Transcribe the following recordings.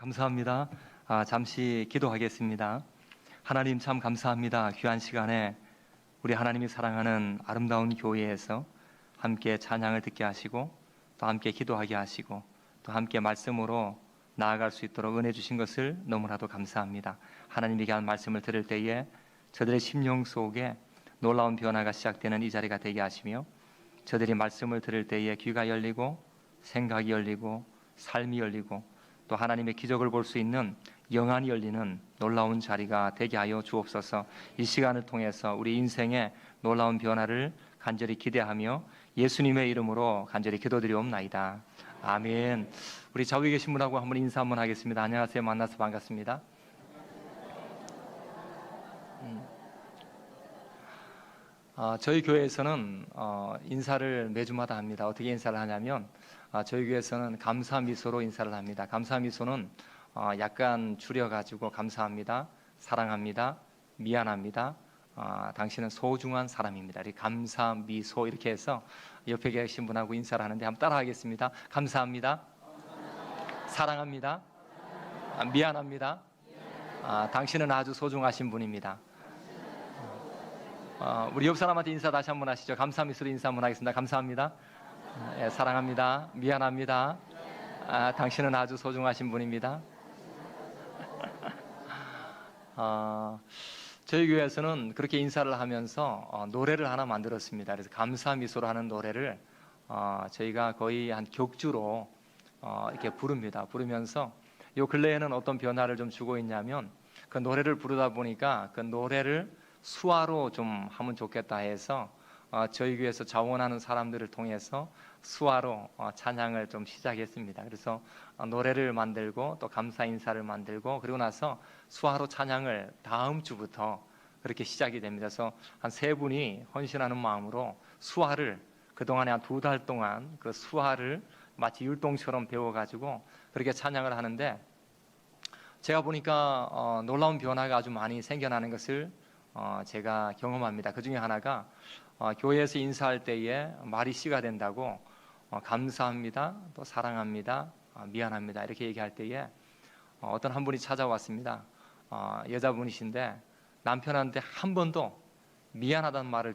감사합니다. 잠시 기도하겠습니다. 하나님 참 감사합니다. 귀한 시간에 우리 하나님이 사랑하는 아름다운 교회에서 함께 찬양을 듣게 하시고 또 함께 기도하게 하시고 또 함께 말씀으로 나아갈 수 있도록 은혜 주신 것을 너무나도 감사합니다. 하나님에게 한 말씀을 들을 때에 저들의 심령 속에 놀라운 변화가 시작되는 이 자리가 되게 하시며 저들이 말씀을 들을 때에 귀가 열리고 생각이 열리고 삶이 열리고 또 하나님의 기적을 볼 수 있는 영안이 열리는 놀라운 자리가 되게 하여 주옵소서. 이 시간을 통해서 우리 인생의 놀라운 변화를 간절히 기대하며 예수님의 이름으로 간절히 기도드리옵나이다. 아멘. 우리 좌우에 계신 분하고 한번 인사 한번 하겠습니다. 안녕하세요. 만나서 반갑습니다. 저희 교회에서는 인사를 매주마다 합니다. 어떻게 인사를 하냐면 저희 교회에서는 감사 미소로 인사를 합니다. 감사 미소는 약간 줄여가지고 감사합니다, 사랑합니다, 미안합니다, 당신은 소중한 사람입니다. 이렇게 감사 미소 이렇게 해서 옆에 계신 분하고 인사를 하는데 한번 따라하겠습니다. 감사합니다, 사랑합니다, 미안합니다, 당신은 아주 소중하신 분입니다. 우리 옆 사람한테 인사 다시 한번 하시죠. 감사 미소로 인사 한번 하겠습니다. 감사합니다, 사랑합니다, 미안합니다, 당신은 아주 소중하신 분입니다. 저희 교회에서는 그렇게 인사를 하면서 노래를 하나 만들었습니다. 그래서 감사 미소로 하는 노래를 저희가 거의 한 격주로 이렇게 부릅니다. 부르면서 요 근래에는 어떤 변화를 좀 주고 있냐면 그 노래를 부르다 보니까 그 노래를 수화로 좀 하면 좋겠다 해서 저희 교회에서 자원하는 사람들을 통해서 수화로 찬양을 좀 시작했습니다. 그래서 노래를 만들고 또 감사 인사를 만들고 그리고 나서 수화로 찬양을 다음 주부터 그렇게 시작이 됩니다. 그래서 한 3분이 헌신하는 마음으로 수화를 그동안에 한 2달 동안 그 수화를 마치 율동처럼 배워가지고 그렇게 찬양을 하는데 제가 보니까 놀라운 변화가 아주 많이 생겨나는 것을 제가 경험합니다. 그 중에 하나가 교회에서 인사할 때에 말이 씨가 된다고 감사합니다, 또 사랑합니다, 미안합니다 이렇게 얘기할 때에 어떤 한 분이 찾아왔습니다. 여자분이신데 남편한테 한 번도 미안하다는 말을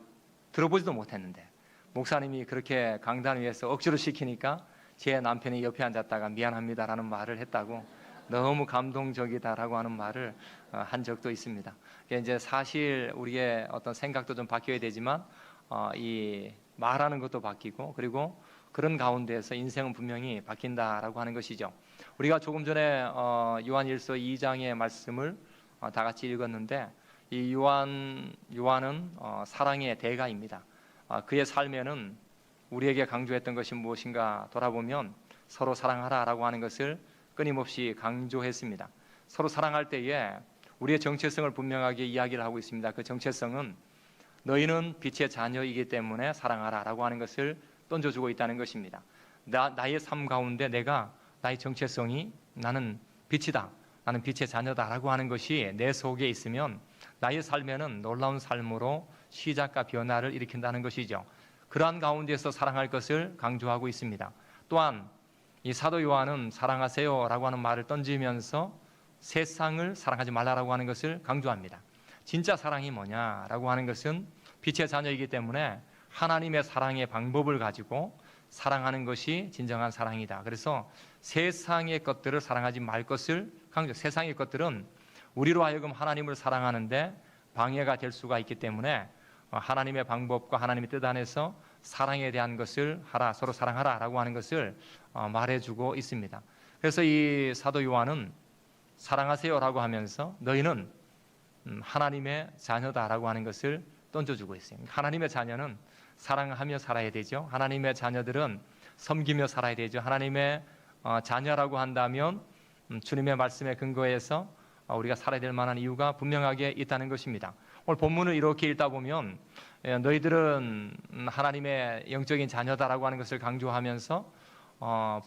들어보지도 못했는데 목사님이 그렇게 강단 위에서 억지로 시키니까 제 남편이 옆에 앉았다가 미안합니다라는 말을 했다고 너무 감동적이다라고 하는 말을 한 적도 있습니다. 이제 사실 우리의 어떤 생각도 좀 바뀌어야 되지만 이 말하는 것도 바뀌고 그리고 그런 가운데에서 인생은 분명히 바뀐다라고 하는 것이죠. 우리가 조금 전에 요한일서 2장의 말씀을 다 같이 읽었는데 이 요한은 사랑의 대가입니다. 그의 삶에는 우리에게 강조했던 것이 무엇인가 돌아보면 서로 사랑하라라고 하는 것을 끊임없이 강조했습니다. 서로 사랑할 때에 우리의 정체성을 분명하게 이야기를 하고 있습니다. 그 정체성은 너희는 빛의 자녀이기 때문에 사랑하라라고 하는 것을 던져주고 있다는 것입니다. 나의 삶 가운데 나의 정체성이 나는 빛이다, 나는 빛의 자녀다라고 하는 것이 내 속에 있으면 나의 삶에는 놀라운 삶으로 시작과 변화를 일으킨다는 것이죠. 그러한 가운데서 사랑할 것을 강조하고 있습니다. 또한 이 사도 요한은 사랑하세요 라고 하는 말을 던지면서 세상을 사랑하지 말라라고 하는 것을 강조합니다. 진짜 사랑이 뭐냐라고 하는 것은 빛의 자녀이기 때문에 하나님의 사랑의 방법을 가지고 사랑하는 것이 진정한 사랑이다. 그래서 세상의 것들을 사랑하지 말 것을 강조. 세상의 것들은 우리로 하여금 하나님을 사랑하는데 방해가 될 수가 있기 때문에 하나님의 방법과 하나님의 뜻 안에서 사랑에 대한 것을 하라, 서로 사랑하라라고 하는 것을 말해주고 있습니다. 그래서 이 사도 요한은 사랑하세요라고 하면서 너희는 하나님의 자녀다라고 하는 것을 던져주고 있어요. 하나님의 자녀는 사랑하며 살아야 되죠. 하나님의 자녀들은 섬기며 살아야 되죠. 하나님의 자녀라고 한다면 주님의 말씀에 근거해서 우리가 살아야 될 만한 이유가 분명하게 있다는 것입니다. 오늘 본문을 이렇게 읽다 보면 너희들은 하나님의 영적인 자녀다라고 하는 것을 강조하면서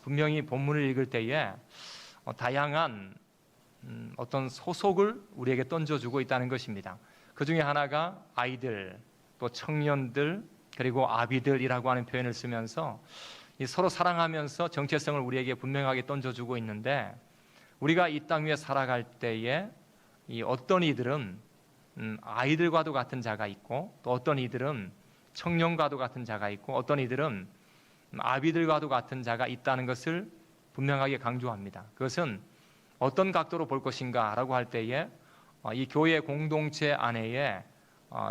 분명히 본문을 읽을 때에 다양한 어떤 소속을 우리에게 던져주고 있다는 것입니다. 그 중에 하나가 아이들, 또 청년들, 그리고 아비들이라고 하는 표현을 쓰면서 서로 사랑하면서 정체성을 우리에게 분명하게 던져주고 있는데 우리가 이 땅 위에 살아갈 때에 이 어떤 이들은 아이들과도 같은 자가 있고, 또 어떤 이들은 청년과도 같은 자가 있고, 어떤 이들은 아비들과도 같은 자가 있다는 것을 분명하게 강조합니다. 그것은 어떤 각도로 볼 것인가 라고 할 때에 이 교회 공동체 안에의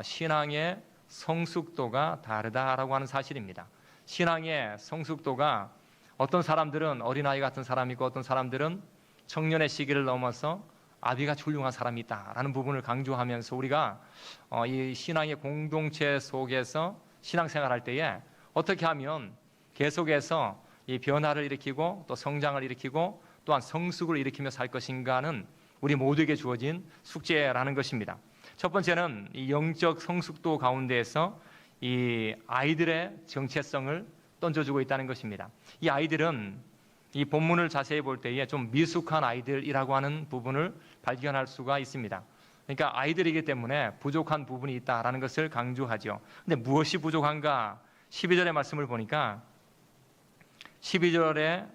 신앙의 성숙도가 다르다라고 하는 사실입니다. 신앙의 성숙도가 어떤 사람들은 어린아이 같은 사람이고, 어떤 사람들은 청년의 시기를 넘어서 아비가 훌륭한 사람이 있다라는 부분을 강조하면서 우리가 이 신앙의 공동체 속에서 신앙생활할 때에 어떻게 하면 계속해서 이 변화를 일으키고 또 성장을 일으키고 또한 성숙을 일으키며 살 것인가는 우리 모두에게 주어진 숙제라는 것입니다. 첫 번째는 이 영적 성숙도 가운데에서 이 아이들의 정체성을 던져주고 있다는 것입니다. 이 아이들은 이 본문을 자세히 볼 때에 좀 미숙한 아이들이라고 하는 부분을 발견할 수가 있습니다. 그러니까 아이들이기 때문에 부족한 부분이 있다라는 것을 강조하죠. 근데 무엇이 부족한가? 12절의 말씀을 보니까 12절에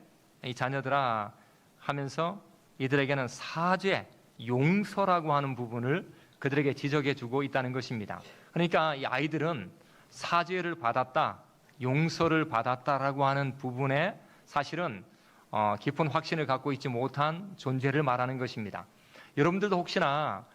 이 자녀들아 하면서 이들에게는 사죄, 용서라고 하는 부분을 그들에게 지적해 주고 있다는 것입니다. 그러니까 이 아이들은 사죄를 받았다, 용서를 받았다라고 하는 부분에 사실은 깊은 확신을 갖고 있지 못한 존재를 말하는 것입니다. 여러분들도 혹시나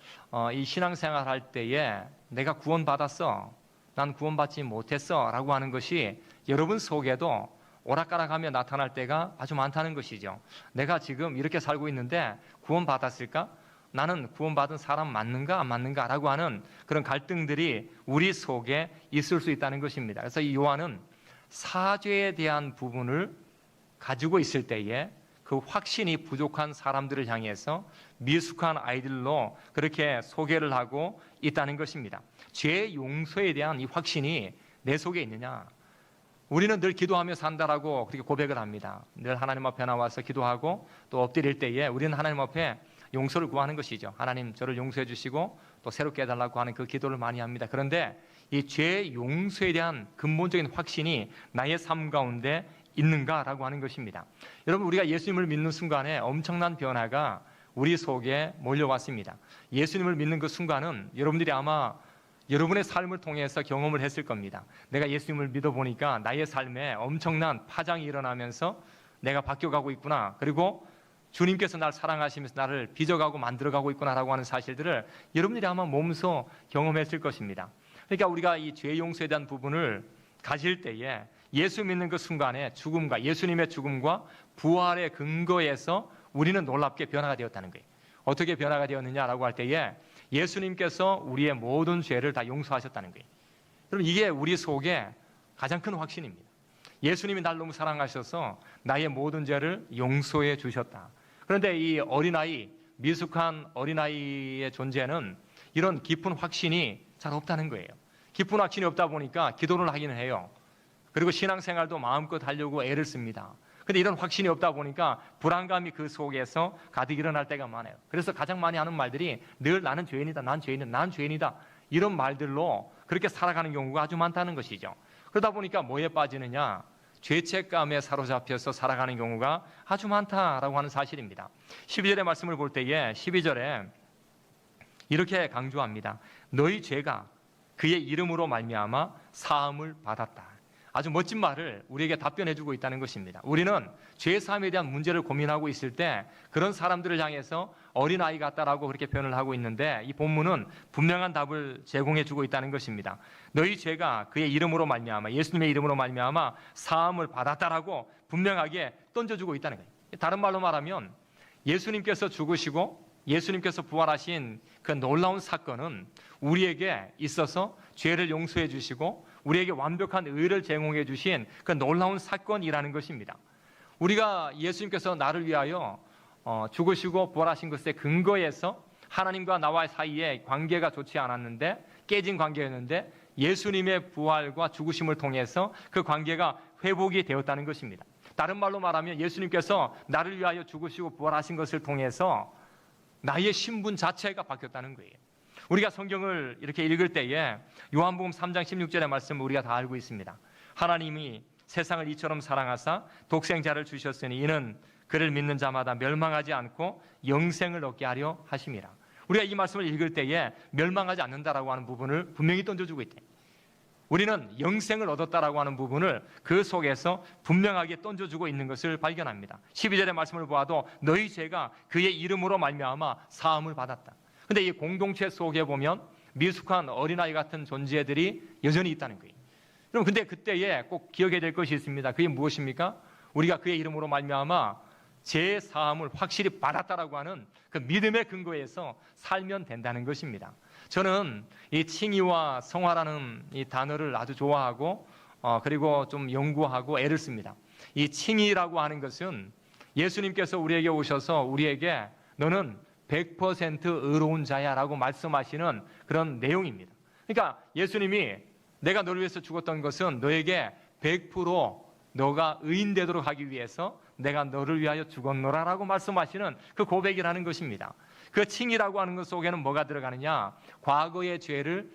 이 신앙생활 할 때에 내가 구원받았어, 난 구원받지 못했어 라고 하는 것이 여러분 속에도 오락가락하며 나타날 때가 아주 많다는 것이죠. 내가 지금 이렇게 살고 있는데 구원받았을까? 나는 구원받은 사람 맞는가 안 맞는가 라고 하는 그런 갈등들이 우리 속에 있을 수 있다는 것입니다. 그래서 이 요한은 사죄에 대한 부분을 가지고 있을 때에 그 확신이 부족한 사람들을 향해서 미숙한 아이들로 그렇게 소개를 하고 있다는 것입니다. 죄 용서에 대한 이 확신이 내 속에 있느냐? 우리는 늘 기도하며 산다라고 그렇게 고백을 합니다. 늘 하나님 앞에 나와서 기도하고 또 엎드릴 때에 우리는 하나님 앞에 용서를 구하는 것이죠. 하나님 저를 용서해 주시고 또 새롭게 해달라고 하는 그 기도를 많이 합니다. 그런데 이 죄 용서에 대한 근본적인 확신이 나의 삶 가운데 있는가라고 하는 것입니다. 여러분, 우리가 예수님을 믿는 순간에 엄청난 변화가 우리 속에 몰려왔습니다. 예수님을 믿는 그 순간은 여러분들이 아마 여러분의 삶을 통해서 경험을 했을 겁니다. 내가 예수님을 믿어보니까 나의 삶에 엄청난 파장이 일어나면서 내가 바뀌어가고 있구나. 그리고 주님께서 날 사랑하시면서 나를 빚어가고 만들어가고 있구나라고 하는 사실들을 여러분들이 아마 몸소 경험했을 것입니다. 그러니까 우리가 이 죄 용서에 대한 부분을 가질 때에 예수 믿는 그 순간에 죽음과 예수님의 죽음과 부활의 근거에서 우리는 놀랍게 변화가 되었다는 거예요. 어떻게 변화가 되었느냐라고 할 때에 예수님께서 우리의 모든 죄를 다 용서하셨다는 거예요. 여러분, 이게 우리 속에 가장 큰 확신입니다. 예수님이 날 너무 사랑하셔서 나의 모든 죄를 용서해 주셨다. 그런데 이 어린아이, 미숙한 어린아이의 존재는 이런 깊은 확신이 잘 없다는 거예요. 깊은 확신이 없다 보니까 기도를 하기는 해요. 그리고 신앙생활도 마음껏 하려고 애를 씁니다. 근데 이런 확신이 없다 보니까 불안감이 그 속에서 가득 일어날 때가 많아요. 그래서 가장 많이 하는 말들이 늘 나는 죄인이다, 난 죄인이다, 난 죄인이다, 이런 말들로 그렇게 살아가는 경우가 아주 많다는 것이죠. 그러다 보니까 뭐에 빠지느냐? 죄책감에 사로잡혀서 살아가는 경우가 아주 많다라고 하는 사실입니다. 12절의 말씀을 볼 때에 12절에 이렇게 강조합니다. 너희 죄가 그의 이름으로 말미암아 사함을 받았다. 아주 멋진 말을 우리에게 답변해주고 있다는 것입니다. 우리는 죄사함에 대한 문제를 고민하고 있을 때 그런 사람들을 향해서 어린아이 같다라고 그렇게 표현을 하고 있는데 이 본문은 분명한 답을 제공해주고 있다는 것입니다. 너희 죄가 그의 이름으로 말미암아, 예수님의 이름으로 말미암아 사함을 받았다라고 분명하게 던져주고 있다는 거예요. 다른 말로 말하면 예수님께서 죽으시고 예수님께서 부활하신 그 놀라운 사건은 우리에게 있어서 죄를 용서해 주시고 우리에게 완벽한 의를 제공해 주신 그 놀라운 사건이라는 것입니다. 우리가 예수님께서 나를 위하여 죽으시고 부활하신 것에 근거해서 하나님과 나와 사이에 관계가 좋지 않았는데 깨진 관계였는데 예수님의 부활과 죽으심을 통해서 그 관계가 회복이 되었다는 것입니다. 다른 말로 말하면 예수님께서 나를 위하여 죽으시고 부활하신 것을 통해서 나의 신분 자체가 바뀌었다는 거예요. 우리가 성경을 이렇게 읽을 때에 요한복음 3장 16절의 말씀을 우리가 다 알고 있습니다. 하나님이 세상을 이처럼 사랑하사 독생자를 주셨으니 이는 그를 믿는 자마다 멸망하지 않고 영생을 얻게 하려 하심이라. 우리가 이 말씀을 읽을 때에 멸망하지 않는다라고 하는 부분을 분명히 던져주고 있대. 우리는 영생을 얻었다라고 하는 부분을 그 속에서 분명하게 던져주고 있는 것을 발견합니다. 12절의 말씀을 보아도 너희 죄가 그의 이름으로 말미암아 사함을 받았다. 근데 이 공동체 속에 보면 미숙한 어린아이 같은 존재들이 여전히 있다는 거예요. 그럼 근데 그때에 꼭 기억해야 될 것이 있습니다. 그게 무엇입니까? 우리가 그의 이름으로 말미암아 죄 사함을 확실히 받았다라고 하는 그 믿음의 근거에서 살면 된다는 것입니다. 저는 이 칭의와 성화라는 이 단어를 아주 좋아하고 그리고 좀 연구하고 애를 씁니다. 이 칭의라고 하는 것은 예수님께서 우리에게 오셔서 우리에게 너는 100% 의로운 자야 라고 말씀하시는 그런 내용입니다. 그러니까 예수님이 내가 너를 위해서 죽었던 것은 너에게 100% 너가 의인 되도록 하기 위해서 내가 너를 위하여 죽었노라 라고 말씀하시는 그 고백이라는 것입니다. 그 칭의라고 하는 것 속에는 뭐가 들어가느냐? 과거의 죄를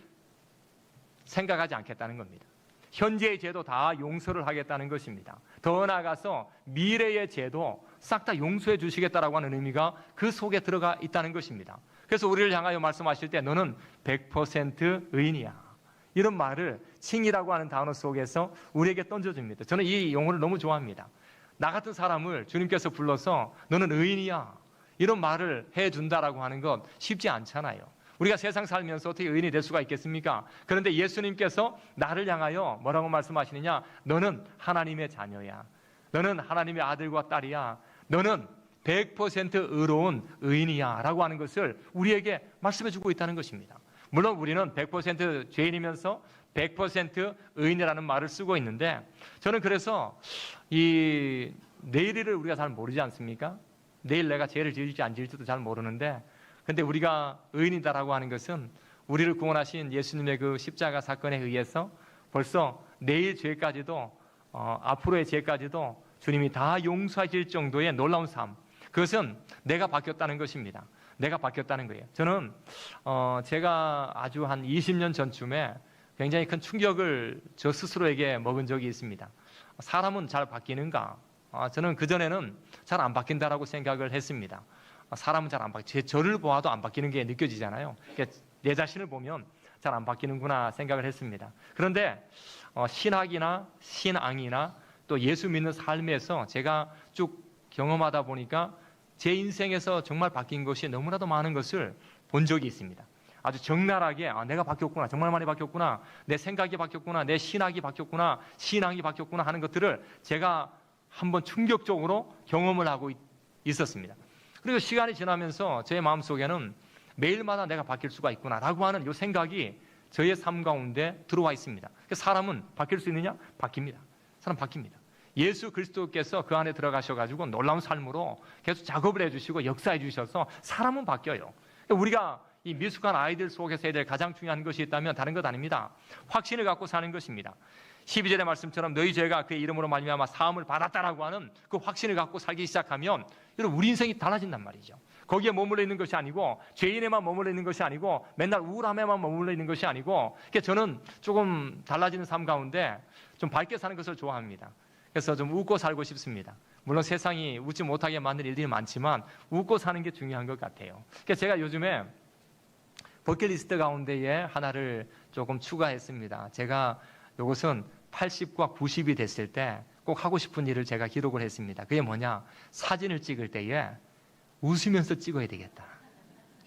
생각하지 않겠다는 겁니다. 현재의 죄도 다 용서를 하겠다는 것입니다. 더 나아가서 미래의 죄도 싹 다 용서해 주시겠다라고 하는 의미가 그 속에 들어가 있다는 것입니다. 그래서 우리를 향하여 말씀하실 때 너는 100% 의인이야. 이런 말을 칭의라고 하는 단어 속에서 우리에게 던져줍니다. 저는 이 용어를 너무 좋아합니다. 나 같은 사람을 주님께서 불러서 너는 의인이야. 이런 말을 해준다라고 하는 것 쉽지 않잖아요. 우리가 세상 살면서 어떻게 의인이 될 수가 있겠습니까? 그런데 예수님께서 나를 향하여 뭐라고 말씀하시느냐? 너는 하나님의 자녀야. 너는 하나님의 아들과 딸이야. 너는 100% 의로운 의인이야 라고 하는 것을 우리에게 말씀해 주고 있다는 것입니다. 물론 우리는 100% 죄인이면서 100% 의인이라는 말을 쓰고 있는데 저는 그래서 이 내일을 우리가 잘 모르지 않습니까? 내일 내가 죄를 지을지 안 지을지도 잘 모르는데 근데 우리가 의인이다라고 하는 것은 우리를 구원하신 예수님의 그 십자가 사건에 의해서 벌써 내일 죄까지도 앞으로의 죄까지도 주님이 다 용서하실 정도의 놀라운 삶, 그것은 내가 바뀌었다는 것입니다. 내가 바뀌었다는 거예요. 저는 제가 아주 한 20년 전쯤에 굉장히 큰 충격을 저 스스로에게 먹은 적이 있습니다. 사람은 잘 바뀌는가? 저는 그전에는 잘 안 바뀐다라고 생각을 했습니다. 사람은 잘 안 바뀌, 저를 보아도 안 바뀌는 게 느껴지잖아요. 그러니까 내 자신을 보면 잘 안 바뀌는구나 생각을 했습니다. 그런데 신학이나 신앙이나 또 예수 믿는 삶에서 제가 쭉 경험하다 보니까 제 인생에서 정말 바뀐 것이 너무나도 많은 것을 본 적이 있습니다. 아주 적나라하게 내가 바뀌었구나, 정말 많이 바뀌었구나, 내 생각이 바뀌었구나, 내 신학이 바뀌었구나, 신앙이 바뀌었구나 하는 것들을 제가 한번 충격적으로 경험을 하고 있었습니다. 그리고 시간이 지나면서 제 마음속에는 매일마다 내가 바뀔 수가 있구나라고 하는 이 생각이 저의 삶 가운데 들어와 있습니다. 사람은 바뀔 수 있느냐? 바뀝니다. 사람 바뀝니다. 예수 그리스도께서 그 안에 들어가셔가지고 놀라운 삶으로 계속 작업을 해주시고 역사해 주셔서 사람은 바뀌어요. 우리가 이 미숙한 아이들 속에서 해야 될 가장 중요한 것이 있다면 다른 것 아닙니다. 확신을 갖고 사는 것입니다. 12절의 말씀처럼 너희 죄가 그의 이름으로 말미암아 사함을 받았다라고 하는 그 확신을 갖고 살기 시작하면 여러분 우리 인생이 달라진단 말이죠. 거기에 머물러 있는 것이 아니고 죄인에만 머물러 있는 것이 아니고 맨날 우울함에만 머물러 있는 것이 아니고 저는 조금 달라지는 삶 가운데 좀 밝게 사는 것을 좋아합니다. 그래서 좀 웃고 살고 싶습니다. 물론 세상이 웃지 못하게 만든 일들이 많지만 웃고 사는 게 중요한 것 같아요. 그래서 제가 요즘에 버킷리스트 가운데에 하나를 조금 추가했습니다. 제가 이것은 80과 90이 됐을 때 꼭 하고 싶은 일을 제가 기록을 했습니다. 그게 뭐냐? 사진을 찍을 때에 웃으면서 찍어야 되겠다.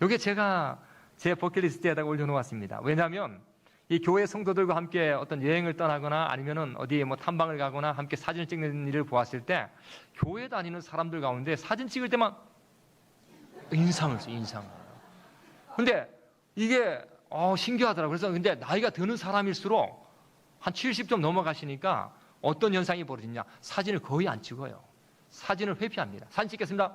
이게 제가 제 버킷리스트에다가 올려놓았습니다. 왜냐하면 이 교회 성도들과 함께 어떤 여행을 떠나거나 아니면은 어디에 뭐 탐방을 가거나 함께 사진을 찍는 일을 보았을 때 교회 다니는 사람들 가운데 사진 찍을 때만 인상을 써, 인상을. 근데 이게 신기하더라고요. 그래서 근데 나이가 드는 사람일수록 한 70점 넘어가시니까 어떤 현상이 벌어지냐? 사진을 거의 안 찍어요. 사진을 회피합니다. 사진 찍겠습니다.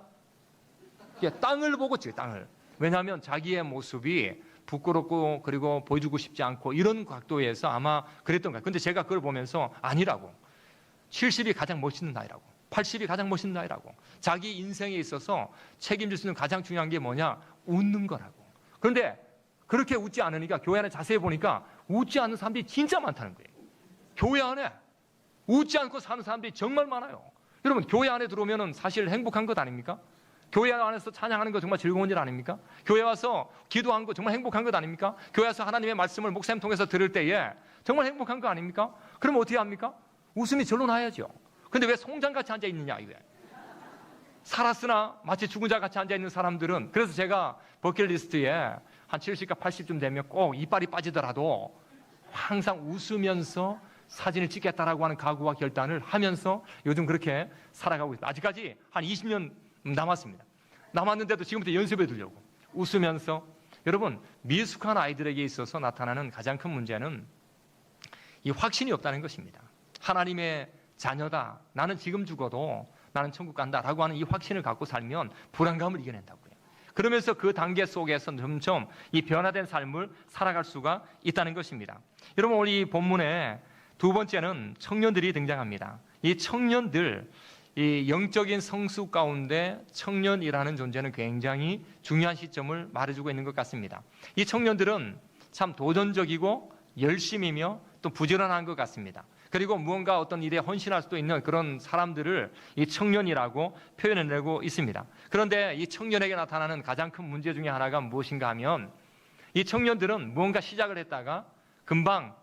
땅을 보고 찍어요. 땅을. 왜냐하면 자기의 모습이 부끄럽고 그리고 보여주고 싶지 않고 이런 각도에서 아마 그랬던 거예요. 근데 제가 그걸 보면서 아니라고. 70이 가장 멋있는 나이라고. 80이 가장 멋있는 나이라고. 자기 인생에 있어서 책임질 수 있는 가장 중요한 게 뭐냐? 웃는 거라고. 그런데 그렇게 웃지 않으니까 교회 안에 자세히 보니까 웃지 않는 사람들이 진짜 많다는 거예요. 교회 안에 웃지 않고 사는 사람들이 정말 많아요. 여러분, 교회 안에 들어오면 사실 행복한 것 아닙니까? 교회 안에서 찬양하는 거 정말 즐거운 일 아닙니까? 교회 와서 기도하는 거 정말 행복한 것 아닙니까? 교회 와서 하나님의 말씀을 목사님 통해서 들을 때에 정말 행복한 거 아닙니까? 그러면 어떻게 합니까? 웃음이 절로 나야죠. 근데 왜 송장같이 앉아 있느냐 이거야. 살았으나 마치 죽은 자 같이 앉아 있는 사람들은, 그래서 제가 버킷리스트에 한 70과 80쯤 되면 꼭 이빨이 빠지더라도 항상 웃으면서 사진을 찍겠다라고 하는 각오와 결단을 하면서 요즘 그렇게 살아가고 있습니다. 아직까지 한 20년 남았습니다. 남았는데도 지금부터 연습해 두려고 웃으면서. 여러분, 미숙한 아이들에게 있어서 나타나는 가장 큰 문제는 이 확신이 없다는 것입니다. 하나님의 자녀다, 나는 지금 죽어도 나는 천국 간다라고 하는 이 확신을 갖고 살면 불안감을 이겨낸다고요. 그러면서 그 단계 속에서 점점 이 변화된 삶을 살아갈 수가 있다는 것입니다. 여러분, 오늘 이 본문에 두 번째는 청년들이 등장합니다. 이 청년들, 이 영적인 성숙 가운데 청년이라는 존재는 굉장히 중요한 시점을 말해주고 있는 것 같습니다. 이 청년들은 참 도전적이고 열심이며 또 부지런한 것 같습니다. 그리고 무언가 어떤 일에 헌신할 수도 있는 그런 사람들을 이 청년이라고 표현해내고 있습니다. 그런데 이 청년에게 나타나는 가장 큰 문제 중에 하나가 무엇인가 하면, 이 청년들은 무언가 시작을 했다가 금방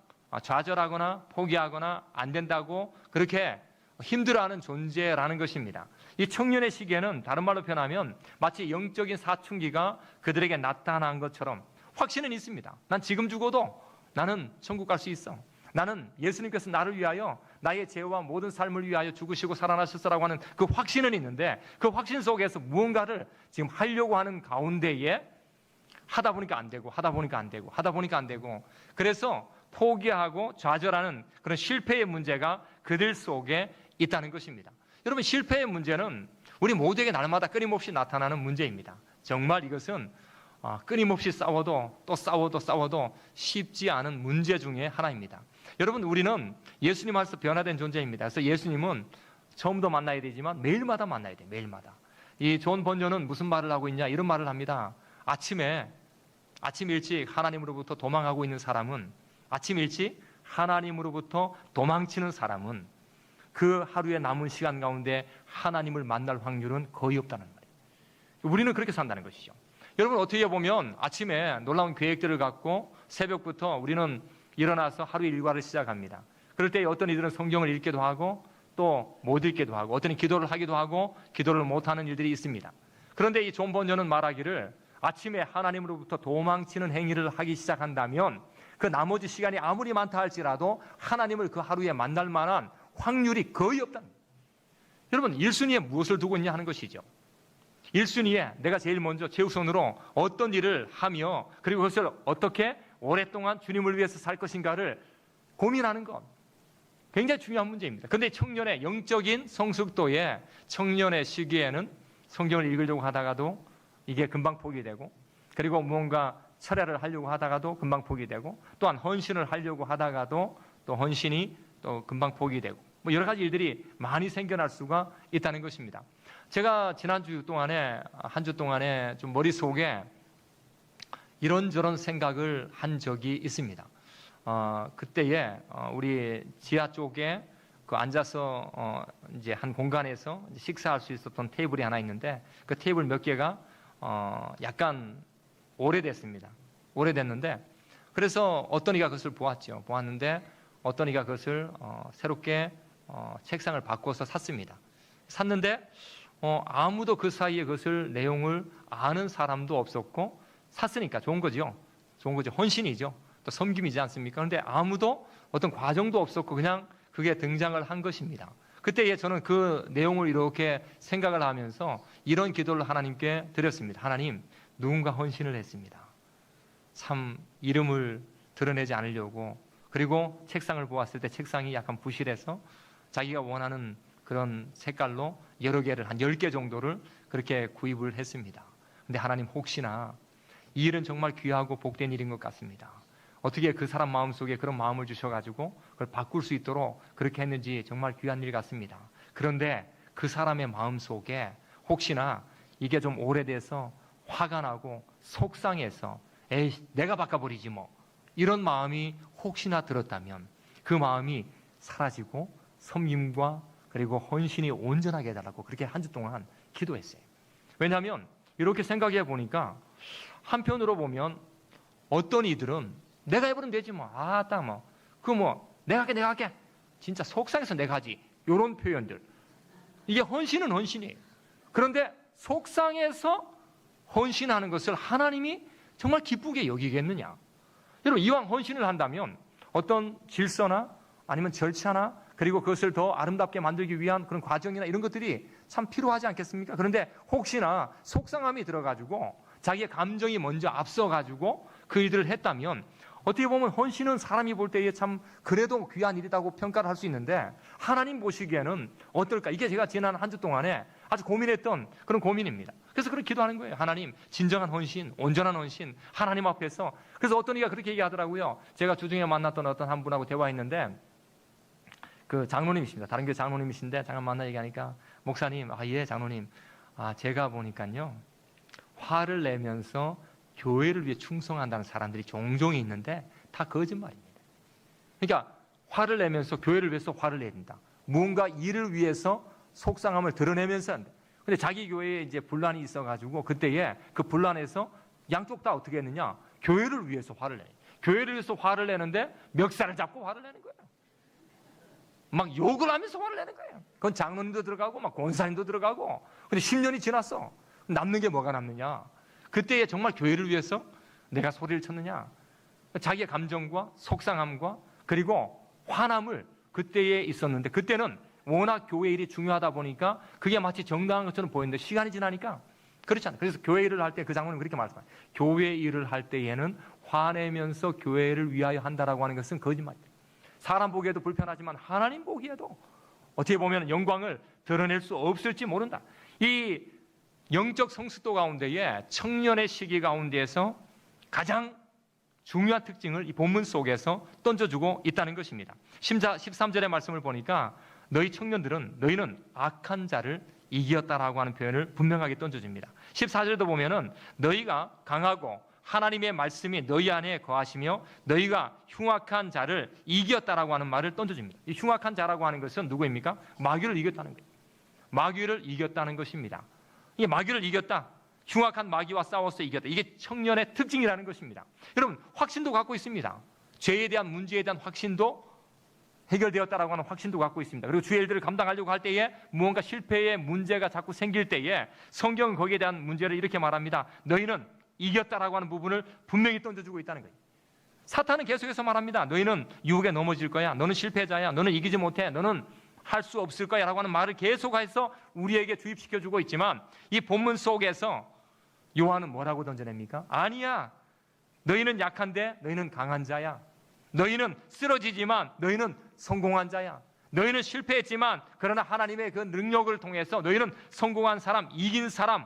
좌절하거나 포기하거나 안 된다고 그렇게 힘들어하는 존재라는 것입니다. 이 청년의 시기에는 다른 말로 표현하면 마치 영적인 사춘기가 그들에게 나타난 것처럼 확신은 있습니다. 난 지금 죽어도 나는 천국 갈 수 있어. 나는 예수님께서 나를 위하여 나의 죄와 모든 삶을 위하여 죽으시고 살아나셨으라고 하는 그 확신은 있는데, 그 확신 속에서 무언가를 지금 하려고 하는 가운데에 하다 보니까 안 되고 하다 보니까 안 되고 하다 보니까 안 되고, 그래서 포기하고 좌절하는 그런 실패의 문제가 그들 속에 있다는 것입니다. 여러분, 실패의 문제는 우리 모두에게 날마다 끊임없이 나타나는 문제입니다. 정말 이것은 끊임없이 싸워도 또 싸워도 쉽지 않은 문제 중에 하나입니다. 여러분, 우리는 예수님 안에서 변화된 존재입니다. 그래서 예수님은 처음도 만나야 되지만 매일마다 만나야 돼요. 매일마다. 이 존 번저는 무슨 말을 하고 있냐, 이런 말을 합니다. 아침 일찍 하나님으로부터 도망하고 있는 사람은, 아침 일찍 하나님으로부터 도망치는 사람은 그 하루의 남은 시간 가운데 하나님을 만날 확률은 거의 없다는 말이에요. 우리는 그렇게 산다는 것이죠. 여러분, 어떻게 보면 아침에 놀라운 계획들을 갖고 새벽부터 우리는 일어나서 하루 일과를 시작합니다. 그럴 때 어떤 이들은 성경을 읽기도 하고 또 못 읽기도 하고, 어떤 이는 기도를 하기도 하고 기도를 못하는 일들이 있습니다. 그런데 이 존 번저는 말하기를, 아침에 하나님으로부터 도망치는 행위를 하기 시작한다면 그 나머지 시간이 아무리 많다 할지라도 하나님을 그 하루에 만날 만한 확률이 거의 없다는 거예요. 여러분, 1순위에 무엇을 두고 있냐 하는 것이죠. 1순위에 내가 제일 먼저 최우선으로 어떤 일을 하며 그리고 그것을 어떻게 오랫동안 주님을 위해서 살 것인가를 고민하는 것, 굉장히 중요한 문제입니다. 그런데 청년의 영적인 성숙도에, 청년의 시기에는 성경을 읽으려고 하다가도 이게 금방 포기되고, 그리고 무언가 철회를 하려고 하다가도 금방 포기되고, 또한 헌신을 하려고 하다가도 또 헌신이 또 금방 포기되고, 뭐 여러 가지 일들이 많이 생겨날 수가 있다는 것입니다. 제가 지난주 동안에, 한 주 동안에 좀 머릿속에 이런저런 생각을 한 적이 있습니다. 그때에 우리 지하 쪽에 그 앉아서 이제 한 공간에서 식사할 수 있었던 테이블이 하나 있는데, 그 테이블 몇 개가 약간 오래됐습니다. 오래됐는데, 그래서 어떤 이가 그것을 보았는데 어떤 이가 그것을 새롭게 책상을 바꿔서 샀습니다. 샀는데 아무도 그 사이에 그것을 내용을 아는 사람도 없었고, 샀으니까 좋은 거죠. 좋은 거죠. 헌신이죠. 또 섬김이지 않습니까? 그런데 아무도 어떤 과정도 없었고 그냥 그게 등장을 한 것입니다. 그때 저는 그 내용을 이렇게 생각을 하면서 이런 기도를 하나님께 드렸습니다. 하나님, 누군가 헌신을 했습니다. 참 이름을 드러내지 않으려고, 그리고 책상을 보았을 때 책상이 약간 부실해서 자기가 원하는 그런 색깔로 여러 개를, 한 10개 정도를 그렇게 구입을 했습니다. 근데 하나님, 혹시나 이 일은 정말 귀하고 복된 일인 것 같습니다. 어떻게 그 사람 마음속에 그런 마음을 주셔가지고 그걸 바꿀 수 있도록 그렇게 했는지 정말 귀한 일 같습니다. 그런데 그 사람의 마음속에 혹시나 이게 좀 오래돼서 화가 나고 속상해서 에이, 내가 바꿔버리지 뭐, 이런 마음이 혹시나 들었다면 그 마음이 사라지고 섬김과 그리고 헌신이 온전하게 해달라고 그렇게 한 주 동안 기도했어요. 왜냐하면 이렇게 생각해 보니까 한편으로 보면 어떤 이들은 내가 해버리면 되지 뭐, 아따 뭐, 그 뭐 내가 할게 진짜 속상해서 내가 하지, 이런 표현들, 이게 헌신은 헌신이에요. 그런데 속상해서 헌신하는 것을 하나님이 정말 기쁘게 여기겠느냐? 여러분, 이왕 헌신을 한다면 어떤 질서나 아니면 절차나 그리고 그것을 더 아름답게 만들기 위한 그런 과정이나 이런 것들이 참 필요하지 않겠습니까? 그런데 혹시나 속상함이 들어가지고 자기의 감정이 먼저 앞서가지고 그 일들을 했다면 어떻게 보면 헌신은 사람이 볼 때에 참 그래도 귀한 일이라고 평가를 할 수 있는데 하나님 보시기에는 어떨까? 이게 제가 지난 한 주 동안에 아주 고민했던 그런 고민입니다. 그래서 그렇게 기도하는 거예요. 하나님, 진정한 헌신, 온전한 헌신, 하나님 앞에서. 그래서 어떤 이가 그렇게 얘기하더라고요. 제가 주중에 만났던 어떤 한 분하고 대화했는데 그 장로님이십니다. 다른 교회 장로님이신데 잠깐 만나 얘기하니까 목사님, 예 장로님, 제가 보니까요 화를 내면서 교회를 위해 충성한다는 사람들이 종종 있는데 다 거짓말입니다. 그러니까 화를 내면서 교회를 위해서 화를 내린다. 무언가 일을 위해서 속상함을 드러내면서 한다. 근데 자기 교회에 이제 분란이 있어가지고 그때에 그 분란에서 양쪽 다 어떻게 했느냐? 교회를 위해서 화를 내. 교회를 위해서 화를 내는데 멱살을 잡고 화를 내는 거예요. 막 욕을 하면서 화를 내는 거예요. 그건 장로님도 들어가고 막 권사님도 들어가고. 근데 10년이 지났어. 남는 게 뭐가 남느냐? 그때에 정말 교회를 위해서 내가 소리를 쳤느냐? 자기의 감정과 속상함과 그리고 화남을 그때에 있었는데 그때는 워낙 교회 일이 중요하다 보니까 그게 마치 정당한 것처럼 보였는데 시간이 지나니까 그렇지 않아요. 그래서 교회 일을 할 때 그 장로는 그렇게 말씀해요. 교회 일을 할 때에는 화내면서 교회를 위하여 한다라고 하는 것은 거짓말이에요. 사람 보기에도 불편하지만 하나님 보기에도 어떻게 보면 영광을 드러낼 수 없을지 모른다. 이 영적 성숙도 가운데에 청년의 시기 가운데에서 가장 중요한 특징을 이 본문 속에서 던져주고 있다는 것입니다. 13절의 말씀을 보니까 너희 청년들은 너희는 악한 자를 이겼다라고 하는 표현을 분명하게 던져줍니다. 14절에도 보면은 너희가 강하고 하나님의 말씀이 너희 안에 거하시며 너희가 흉악한 자를 이겼다라고 하는 말을 던져줍니다. 이 흉악한 자라고 하는 것은 누구입니까? 마귀를 이겼다는 거예요. 마귀를 이겼다는 것입니다. 이 마귀를 이겼다. 흉악한 마귀와 싸워서 이겼다. 이게 청년의 특징이라는 것입니다. 여러분, 확신도 갖고 있습니다. 죄에 대한 문제에 대한 확신도 해결되었다라고 하는 확신도 갖고 있습니다. 그리고 주의 일들을 감당하려고 할 때에 무언가 실패의 문제가 자꾸 생길 때에 성경은 거기에 대한 문제를 이렇게 말합니다. 너희는 이겼다라고 하는 부분을 분명히 던져주고 있다는 거예요. 사탄은 계속해서 말합니다. 너희는 유혹에 넘어질 거야. 너는 실패자야. 너는 이기지 못해. 너는 할 수 없을 거야 라고 하는 말을 계속해서 우리에게 주입시켜주고 있지만 이 본문 속에서 요한은 뭐라고 던져냅니까? 아니야. 너희는 약한데 너희는 강한 자야. 너희는 쓰러지지만 너희는 성공한 자야. 너희는 실패했지만 그러나 하나님의 그 능력을 통해서 너희는 성공한 사람, 이긴 사람,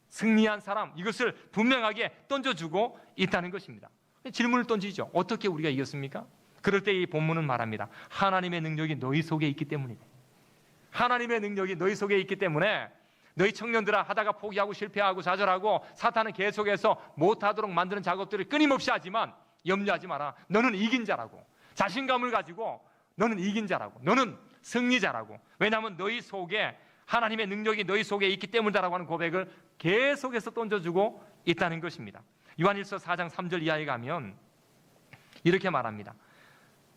승리한 사람, 이것을 분명하게 던져주고 있다는 것입니다. 질문을 던지죠. 어떻게 우리가 이겼습니까? 그럴 때 이 본문은 말합니다. 하나님의 능력이 너희 속에 있기 때문이다. 하나님의 능력이 너희 속에 있기 때문에 너희 청년들아 하다가 포기하고 실패하고 좌절하고 사탄은 계속해서 못하도록 만드는 작업들을 끊임없이 하지만 염려하지 마라. 너는 이긴 자라고. 자신감을 가지고 너는 이긴 자라고. 너는 승리자라고. 왜냐하면 너희 속에 하나님의 능력이 너희 속에 있기 때문이다라고 하는 고백을 계속해서 던져주고 있다는 것입니다. 요한일서 4장 3절 이하에 가면 이렇게 말합니다.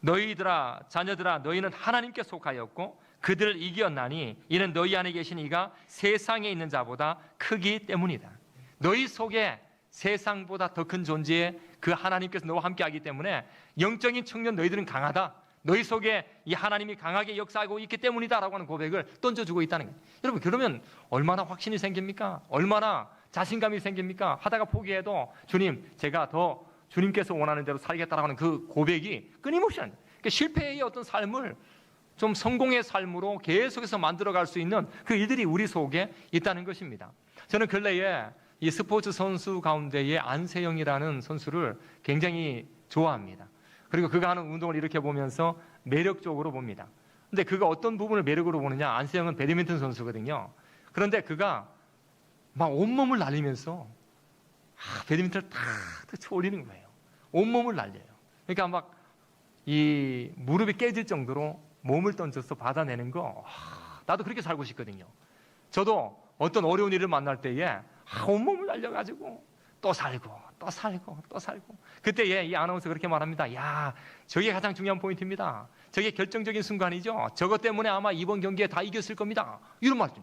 너희들아 자녀들아 너희는 하나님께 속하였고 그들을 이겼나니 이는 너희 안에 계신 이가 세상에 있는 자보다 크기 때문이다. 너희 속에 세상보다 더 큰 존재의 그 하나님께서 너와 함께하기 때문에 영적인 청년 너희들은 강하다. 너희 속에 이 하나님이 강하게 역사하고 있기 때문이다라고 하는 고백을 던져주고 있다는 거예요. 여러분, 그러면 얼마나 확신이 생깁니까? 얼마나 자신감이 생깁니까? 하다가 포기해도 주님, 제가 더 주님께서 원하는 대로 살겠다라고 하는 그 고백이 끊임없이 하는 거예요. 그러니까 실패의 어떤 삶을 좀 성공의 삶으로 계속해서 만들어갈 수 있는 그 일들이 우리 속에 있다는 것입니다. 저는 근래에 이 스포츠 선수 가운데에 안세영이라는 선수를 굉장히 좋아합니다. 그리고 그가 하는 운동을 이렇게 보면서 매력적으로 봅니다. 근데 그가 어떤 부분을 매력으로 보느냐? 안세영은 배드민턴 선수거든요. 그런데 그가 막 온몸을 날리면서 배드민턴을 탁 쳐올리는 거예요. 온몸을 날려요. 그러니까 막 이 무릎이 깨질 정도로 몸을 던져서 받아내는 거, 나도 그렇게 살고 싶거든요. 저도 어떤 어려운 일을 만날 때에 온몸을 날려가지고 또 살고 또 살고 또 살고, 그때 이 아나운서 그렇게 말합니다. 야, 저게 가장 중요한 포인트입니다. 저게 결정적인 순간이죠. 저것 때문에 아마 이번 경기에 다 이겼을 겁니다. 이런 말이죠.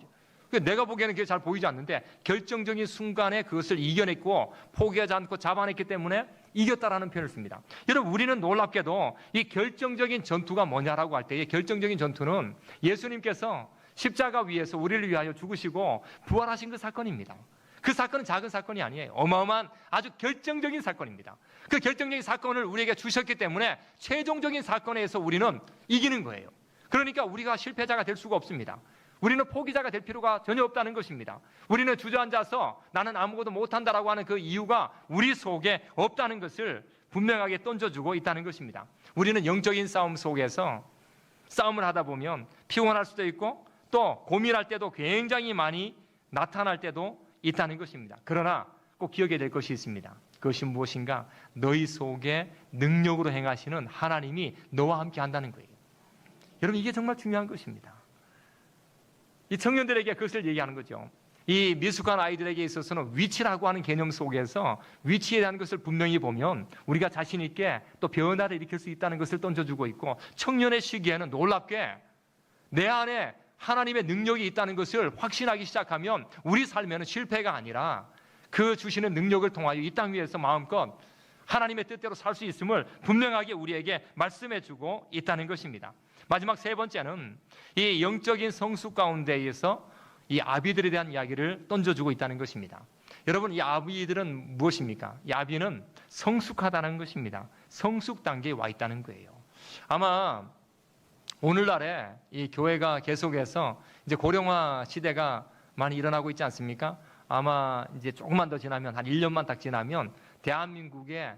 내가 보기에는 그게 잘 보이지 않는데 결정적인 순간에 그것을 이겨냈고 포기하지 않고 잡아냈기 때문에 이겼다라는 표현을 씁니다. 여러분, 우리는 놀랍게도 이 결정적인 전투가 뭐냐라고 할 때, 이 결정적인 전투는 예수님께서 십자가 위에서 우리를 위하여 죽으시고 부활하신 그 사건입니다. 그 사건은 작은 사건이 아니에요. 어마어마한 아주 결정적인 사건입니다. 그 결정적인 사건을 우리에게 주셨기 때문에 최종적인 사건에서 우리는 이기는 거예요. 그러니까 우리가 실패자가 될 수가 없습니다. 우리는 포기자가 될 필요가 전혀 없다는 것입니다. 우리는 주저앉아서 나는 아무것도 못한다라고 하는 그 이유가 우리 속에 없다는 것을 분명하게 던져주고 있다는 것입니다. 우리는 영적인 싸움 속에서 싸움을 하다 보면 피곤할 수도 있고 또 고민할 때도 굉장히 많이 나타날 때도 있다는 것입니다. 그러나 꼭 기억해야 될 것이 있습니다. 그것이 무엇인가? 너희 속에 능력으로 행하시는 하나님이 너와 함께 한다는 거예요. 여러분, 이게 정말 중요한 것입니다. 이 청년들에게 그것을 얘기하는 거죠. 이 미숙한 아이들에게 있어서는 위치라고 하는 개념 속에서 위치에 대한 것을 분명히 보면 우리가 자신 있게 또 변화를 일으킬 수 있다는 것을 던져주고 있고, 청년의 시기에는 놀랍게 내 안에 하나님의 능력이 있다는 것을 확신하기 시작하면 우리 삶에는 실패가 아니라 그 주시는 능력을 통하여 이 땅 위에서 마음껏 하나님의 뜻대로 살 수 있음을 분명하게 우리에게 말씀해주고 있다는 것입니다. 마지막 세 번째는 이 영적인 성숙 가운데에서 이 아비들에 대한 이야기를 던져주고 있다는 것입니다. 여러분, 이 아비들은 무엇입니까? 이 아비는 성숙하다는 것입니다. 성숙 단계에 와 있다는 거예요. 아마 오늘날에 이 교회가 계속해서 이제 고령화 시대가 많이 일어나고 있지 않습니까? 아마 이제 조금만 더 지나면, 한 1년만 딱 지나면 대한민국의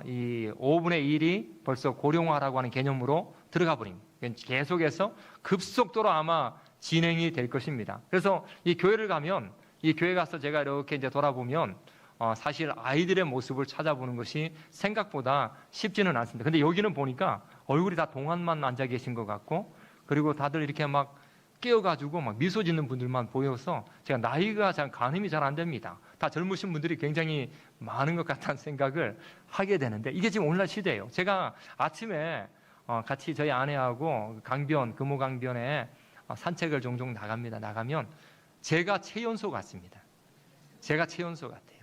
이 5분의 1이 벌써 고령화라고 하는 개념으로 들어가 버립니다. 계속해서 급속도로 아마 진행이 될 것입니다. 그래서 이 교회를 가면, 이 교회 가서 제가 이렇게 이제 돌아보면 사실 아이들의 모습을 찾아보는 것이 생각보다 쉽지는 않습니다. 근데 여기는 보니까 얼굴이 다 동안만 앉아 계신 것 같고, 그리고 다들 이렇게 막 깨어가지고 막 미소 짓는 분들만 보여서 제가 나이가 잘 가늠이 잘 안 됩니다. 다 젊으신 분들이 굉장히 많은 것 같다는 생각을 하게 되는데, 이게 지금 오늘날 시대예요. 제가 아침에 같이 저희 아내하고 금호강변에 산책을 종종 나갑니다. 나가면 제가 최연소 같습니다. 제가 최연소 같아요.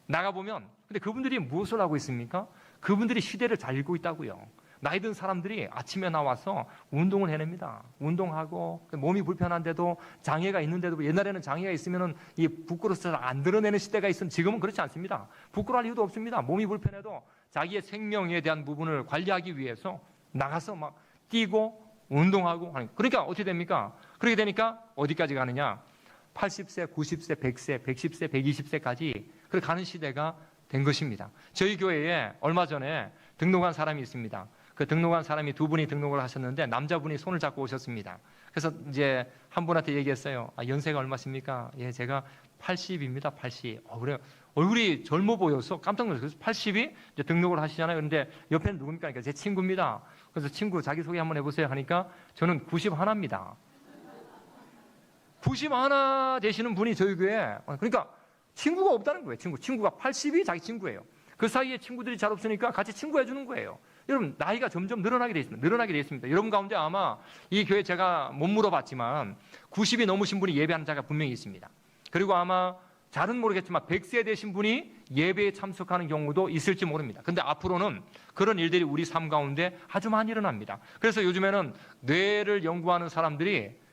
나가보면, 근데 그분들이 무엇을 하고 있습니까? 그분들이 시대를 잘 읽고 있다고요. 나이 든 사람들이 아침에 나와서 운동을 해냅니다. 운동하고, 몸이 불편한데도 장애가 있는데도, 옛날에는 장애가 있으면 이 부끄러워서 잘 안 드러내는 시대가 있으면 지금은 그렇지 않습니다. 부끄러워할 이유도 없습니다. 몸이 불편해도 자기의 생명에 대한 부분을 관리하기 위해서 나가서 막 뛰고 운동하고 하는. 그러니까 어떻게 됩니까? 그렇게 되니까 어디까지 가느냐? 80세, 90세, 100세, 110세, 120세까지 그렇게 가는 시대가 된 것입니다. 저희 교회에 얼마 전에 등록한 사람이 있습니다. 그 등록한 사람이 두 분이 등록을 하셨는데 남자분이 손을 잡고 오셨습니다. 그래서 이제 한 분한테 얘기했어요. 연세가 얼마십니까? 예, 제가 80입니다. 80. 그래요. 얼굴이 젊어 보여서 깜짝 놀랐어요. 그래서 80이 이제 등록을 하시잖아요. 그런데 옆에는 누굽니까? 그러니까 제 친구입니다. 그래서 친구 자기소개 한번 해보세요 하니까 저는 91입니다. 91 되시는 분이 저희 교회에, 그러니까 친구가 없다는 거예요. 친구가 80이 자기 친구예요. 그 사이에 친구들이 잘 없으니까 같이 친구 해주는 거예요. 여러분, 나이가 점점 늘어나게 돼 있습니다. 여러분 가운데 아마 이 교회 제가 못 물어봤지만 90이 넘으신 분이 예배하는 자가 분명히 있습니다. 그리고 아마 잘은 모르겠지만 100세 되신 분이 예배에 참석하는 경우도 있을지 모릅니다. 근데 앞으로는 그런 일들이 우리 삶 가운데 아주 많이 일어납니다. 그래서 요즘에는 뇌를 연구하는 사람들이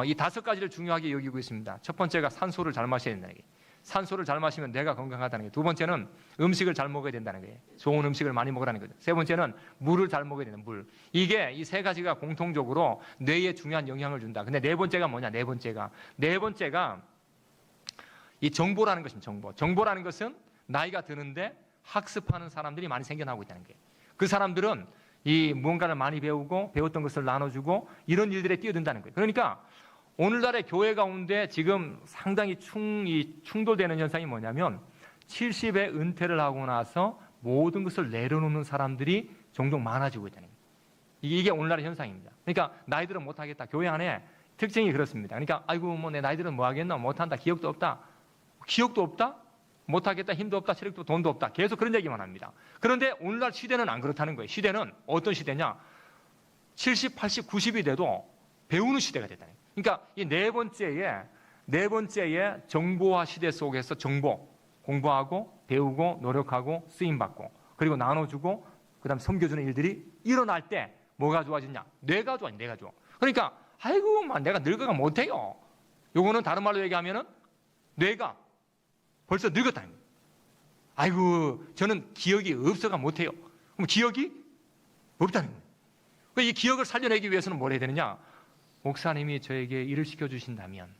이 5가지를 중요하게 여기고 있습니다. 첫 번째가 산소를 잘 마셔야 된다는 게. 산소를 잘 마시면 뇌가 건강하다는 게. 두 번째는 음식을 잘 먹어야 된다는 거예요. 좋은 음식을 많이 먹으라는 거죠. 세 번째는 물을 잘 먹어야 되는 물. 이게 이 3가지가 공통적으로 뇌에 중요한 영향을 준다. 근데 네 번째가 뭐냐? 네 번째가 이 정보라는 것입니다. 정보라는 것은 나이가 드는데 학습하는 사람들이 많이 생겨나고 있다는 거예요. 그 사람들은 이 무언가를 많이 배우고 배웠던 것을 나눠주고 이런 일들에 뛰어든다는 거예요. 그러니까 오늘날의 교회 가운데 지금 상당히 충돌되는 현상이 뭐냐면 70에 은퇴를 하고 나서 모든 것을 내려놓는 사람들이 종종 많아지고 있다는 거예요. 이게 오늘날의 현상입니다. 그러니까 나이들은 못하겠다. 교회 안에 특징이 그렇습니다. 그러니까 아이고 뭐 내 나이들은 뭐 하겠나, 못한다, 기억도 없다, 기억도 없다, 못하겠다, 힘도 없다, 체력도 돈도 없다. 계속 그런 얘기만 합니다. 그런데 오늘날 시대는 안 그렇다는 거예요. 시대는 어떤 시대냐? 70, 80, 90이 돼도 배우는 시대가 됐다. 그러니까 이 네 번째의 정보화 시대 속에서 정보, 공부하고 배우고 노력하고 쓰임받고 그리고 나눠주고 그다음 섬겨주는 일들이 일어날 때 뭐가 좋아지냐? 뇌가 좋아져, 뇌가 좋아. 그러니까 아이고 막 내가 늙어가 못해요. 요거는 다른 말로 얘기하면은 뇌가 벌써 늙었다는 거예요. 아이고 저는 기억이 없어가 못해요. 그럼 기억이 없다는 거예요. 이 기억을 살려내기 위해서는 뭘 해야 되느냐? 목사님이 저에게 일을 시켜주신다면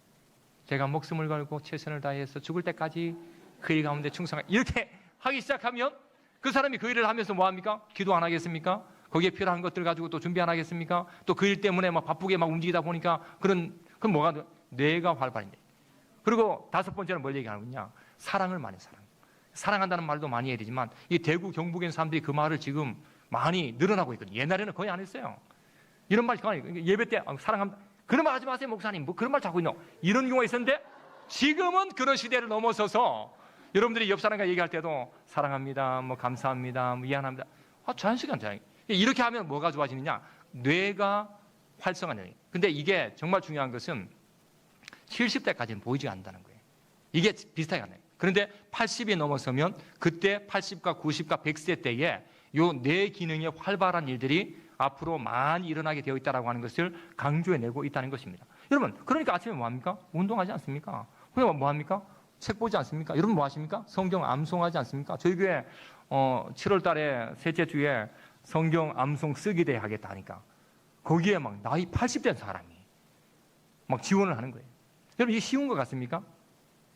제가 목숨을 걸고 최선을 다해서 죽을 때까지 그 일 가운데 충성하게 이렇게 하기 시작하면 그 사람이 그 일을 하면서 뭐합니까? 기도 안 하겠습니까? 거기에 필요한 것들 가지고 또 준비 안 하겠습니까? 또 그 일 때문에 막 바쁘게 막 움직이다 보니까 그럼 뭐가 돼? 뇌가 활발인데. 그리고 다섯 번째는 뭘 얘기하느냐? 사랑을 많이 사랑한다는 말도 많이 해야 되지만 이 대구 경북에 있는 사람들이 그 말을 지금 많이 늘어나고 있거든요. 옛날에는 거의 안 했어요. 이런 말 예배 때 사랑합니다. 그런 말 하지 마세요 목사님. 뭐 그런 말 자꾸 있노. 이런 경우가 있었는데 지금은 그런 시대를 넘어서서 여러분들이 옆 사람과 얘기할 때도 사랑합니다, 뭐 감사합니다, 뭐 미안합니다. 자연스럽게 이렇게 하면 뭐가 좋아지느냐? 뇌가 활성화되는 거예요. 근데 이게 정말 중요한 것은 70대까지는 보이지 않는다는 거예요. 이게 비슷하게 가네요. 그런데 80이 넘어서면 그때 80과 90과 100세 때에 요 뇌 기능의 활발한 일들이 앞으로 많이 일어나게 되어 있다고 하는 것을 강조해내고 있다는 것입니다. 여러분, 그러니까 아침에 뭐합니까? 운동하지 않습니까? 그냥 뭐합니까? 책 보지 않습니까? 여러분 뭐 하십니까? 성경 암송하지 않습니까? 저희 교회 7월 달에 셋째 주에 성경 암송 쓰기 대회 하겠다 하니까 거기에 막 나이 80된 사람이 막 지원을 하는 거예요. 여러분 이게 쉬운 것 같습니까?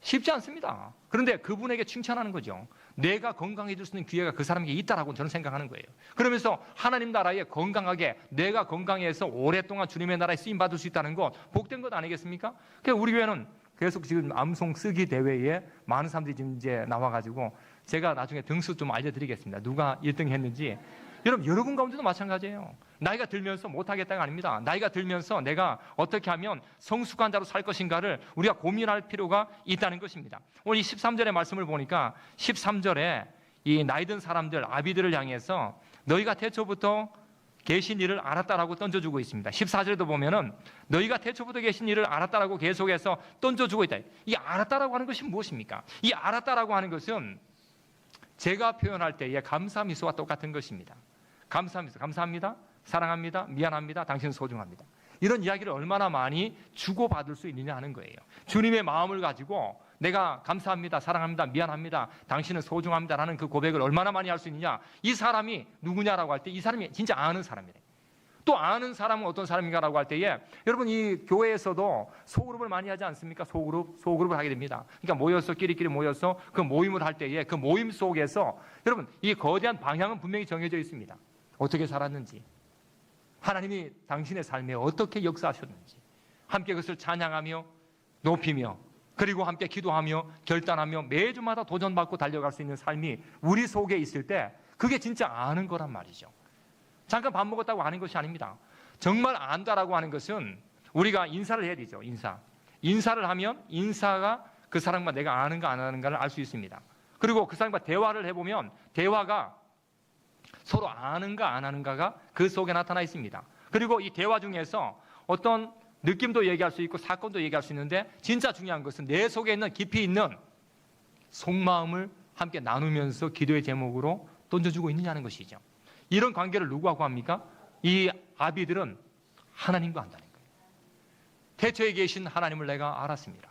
쉽지 않습니다. 그런데 그분에게 칭찬하는 거죠. 내가 건강해질 수 있는 기회가 그 사람에게 있다라고 저는 생각하는 거예요. 그러면서 하나님 나라에 건강하게 내가 건강해서 오랫동안 주님의 나라에 쓰임받을 수 있다는 것 복된 것 아니겠습니까? 그래서 우리 교회는 계속 지금 암송 쓰기 대회에 많은 사람들이 지금 이제 나와가지고 제가 나중에 등수 좀 알려드리겠습니다. 누가 1등 했는지. 여러분 가운데도 마찬가지예요. 나이가 들면서 못하겠다가 아닙니다. 나이가 들면서 내가 어떻게 하면 성숙한 자로 살 것인가를 우리가 고민할 필요가 있다는 것입니다. 오늘 이 13절의 말씀을 보니까 13절에 이 나이든 사람들, 아비들을 향해서 너희가 태초부터 계신 일을 알았다라고 던져주고 있습니다. 14절에도 보면은 너희가 태초부터 계신 일을 알았다라고 계속해서 던져주고 있다. 이 알았다라고 하는 것이 무엇입니까? 이 알았다라고 하는 것은 제가 표현할 때의 감사 미소와 똑같은 것입니다. 감사 미소, 감사합니다, 사랑합니다, 미안합니다, 당신은 소중합니다. 이런 이야기를 얼마나 많이 주고받을 수 있느냐 하는 거예요. 주님의 마음을 가지고 내가 감사합니다, 사랑합니다, 미안합니다, 당신은 소중합니다라는 그 고백을 얼마나 많이 할 수 있느냐. 이 사람이 누구냐라고 할 때 이 사람이 진짜 아는 사람이래. 또 아는 사람은 어떤 사람인가라고 할 때에 여러분 이 교회에서도 소그룹을 많이 하지 않습니까? 소그룹을 하게 됩니다. 그러니까 모여서 끼리끼리 모여서 그 모임을 할 때에 그 모임 속에서 여러분 이 거대한 방향은 분명히 정해져 있습니다. 어떻게 살았는지, 하나님이 당신의 삶에 어떻게 역사하셨는지 함께 그것을 찬양하며 높이며 그리고 함께 기도하며 결단하며 매주마다 도전받고 달려갈 수 있는 삶이 우리 속에 있을 때 그게 진짜 아는 거란 말이죠. 잠깐 밥 먹었다고 아는 것이 아닙니다. 정말 안다라고 하는 것은 우리가 인사를 해야 되죠. 인사를 하면 인사가 그 사람과 내가 아는가 안 아는가를 알 수 있습니다. 그리고 그 사람과 대화를 해보면 대화가 서로 아는가 안 아는가가 그 속에 나타나 있습니다. 그리고 이 대화 중에서 어떤 느낌도 얘기할 수 있고 사건도 얘기할 수 있는데 진짜 중요한 것은 내 속에 있는 깊이 있는 속마음을 함께 나누면서 기도의 제목으로 던져주고 있느냐는 것이죠. 이런 관계를 누구하고 합니까? 이 아비들은 하나님과 한다는 거예요. 태초에 계신 하나님을 내가 알았습니다.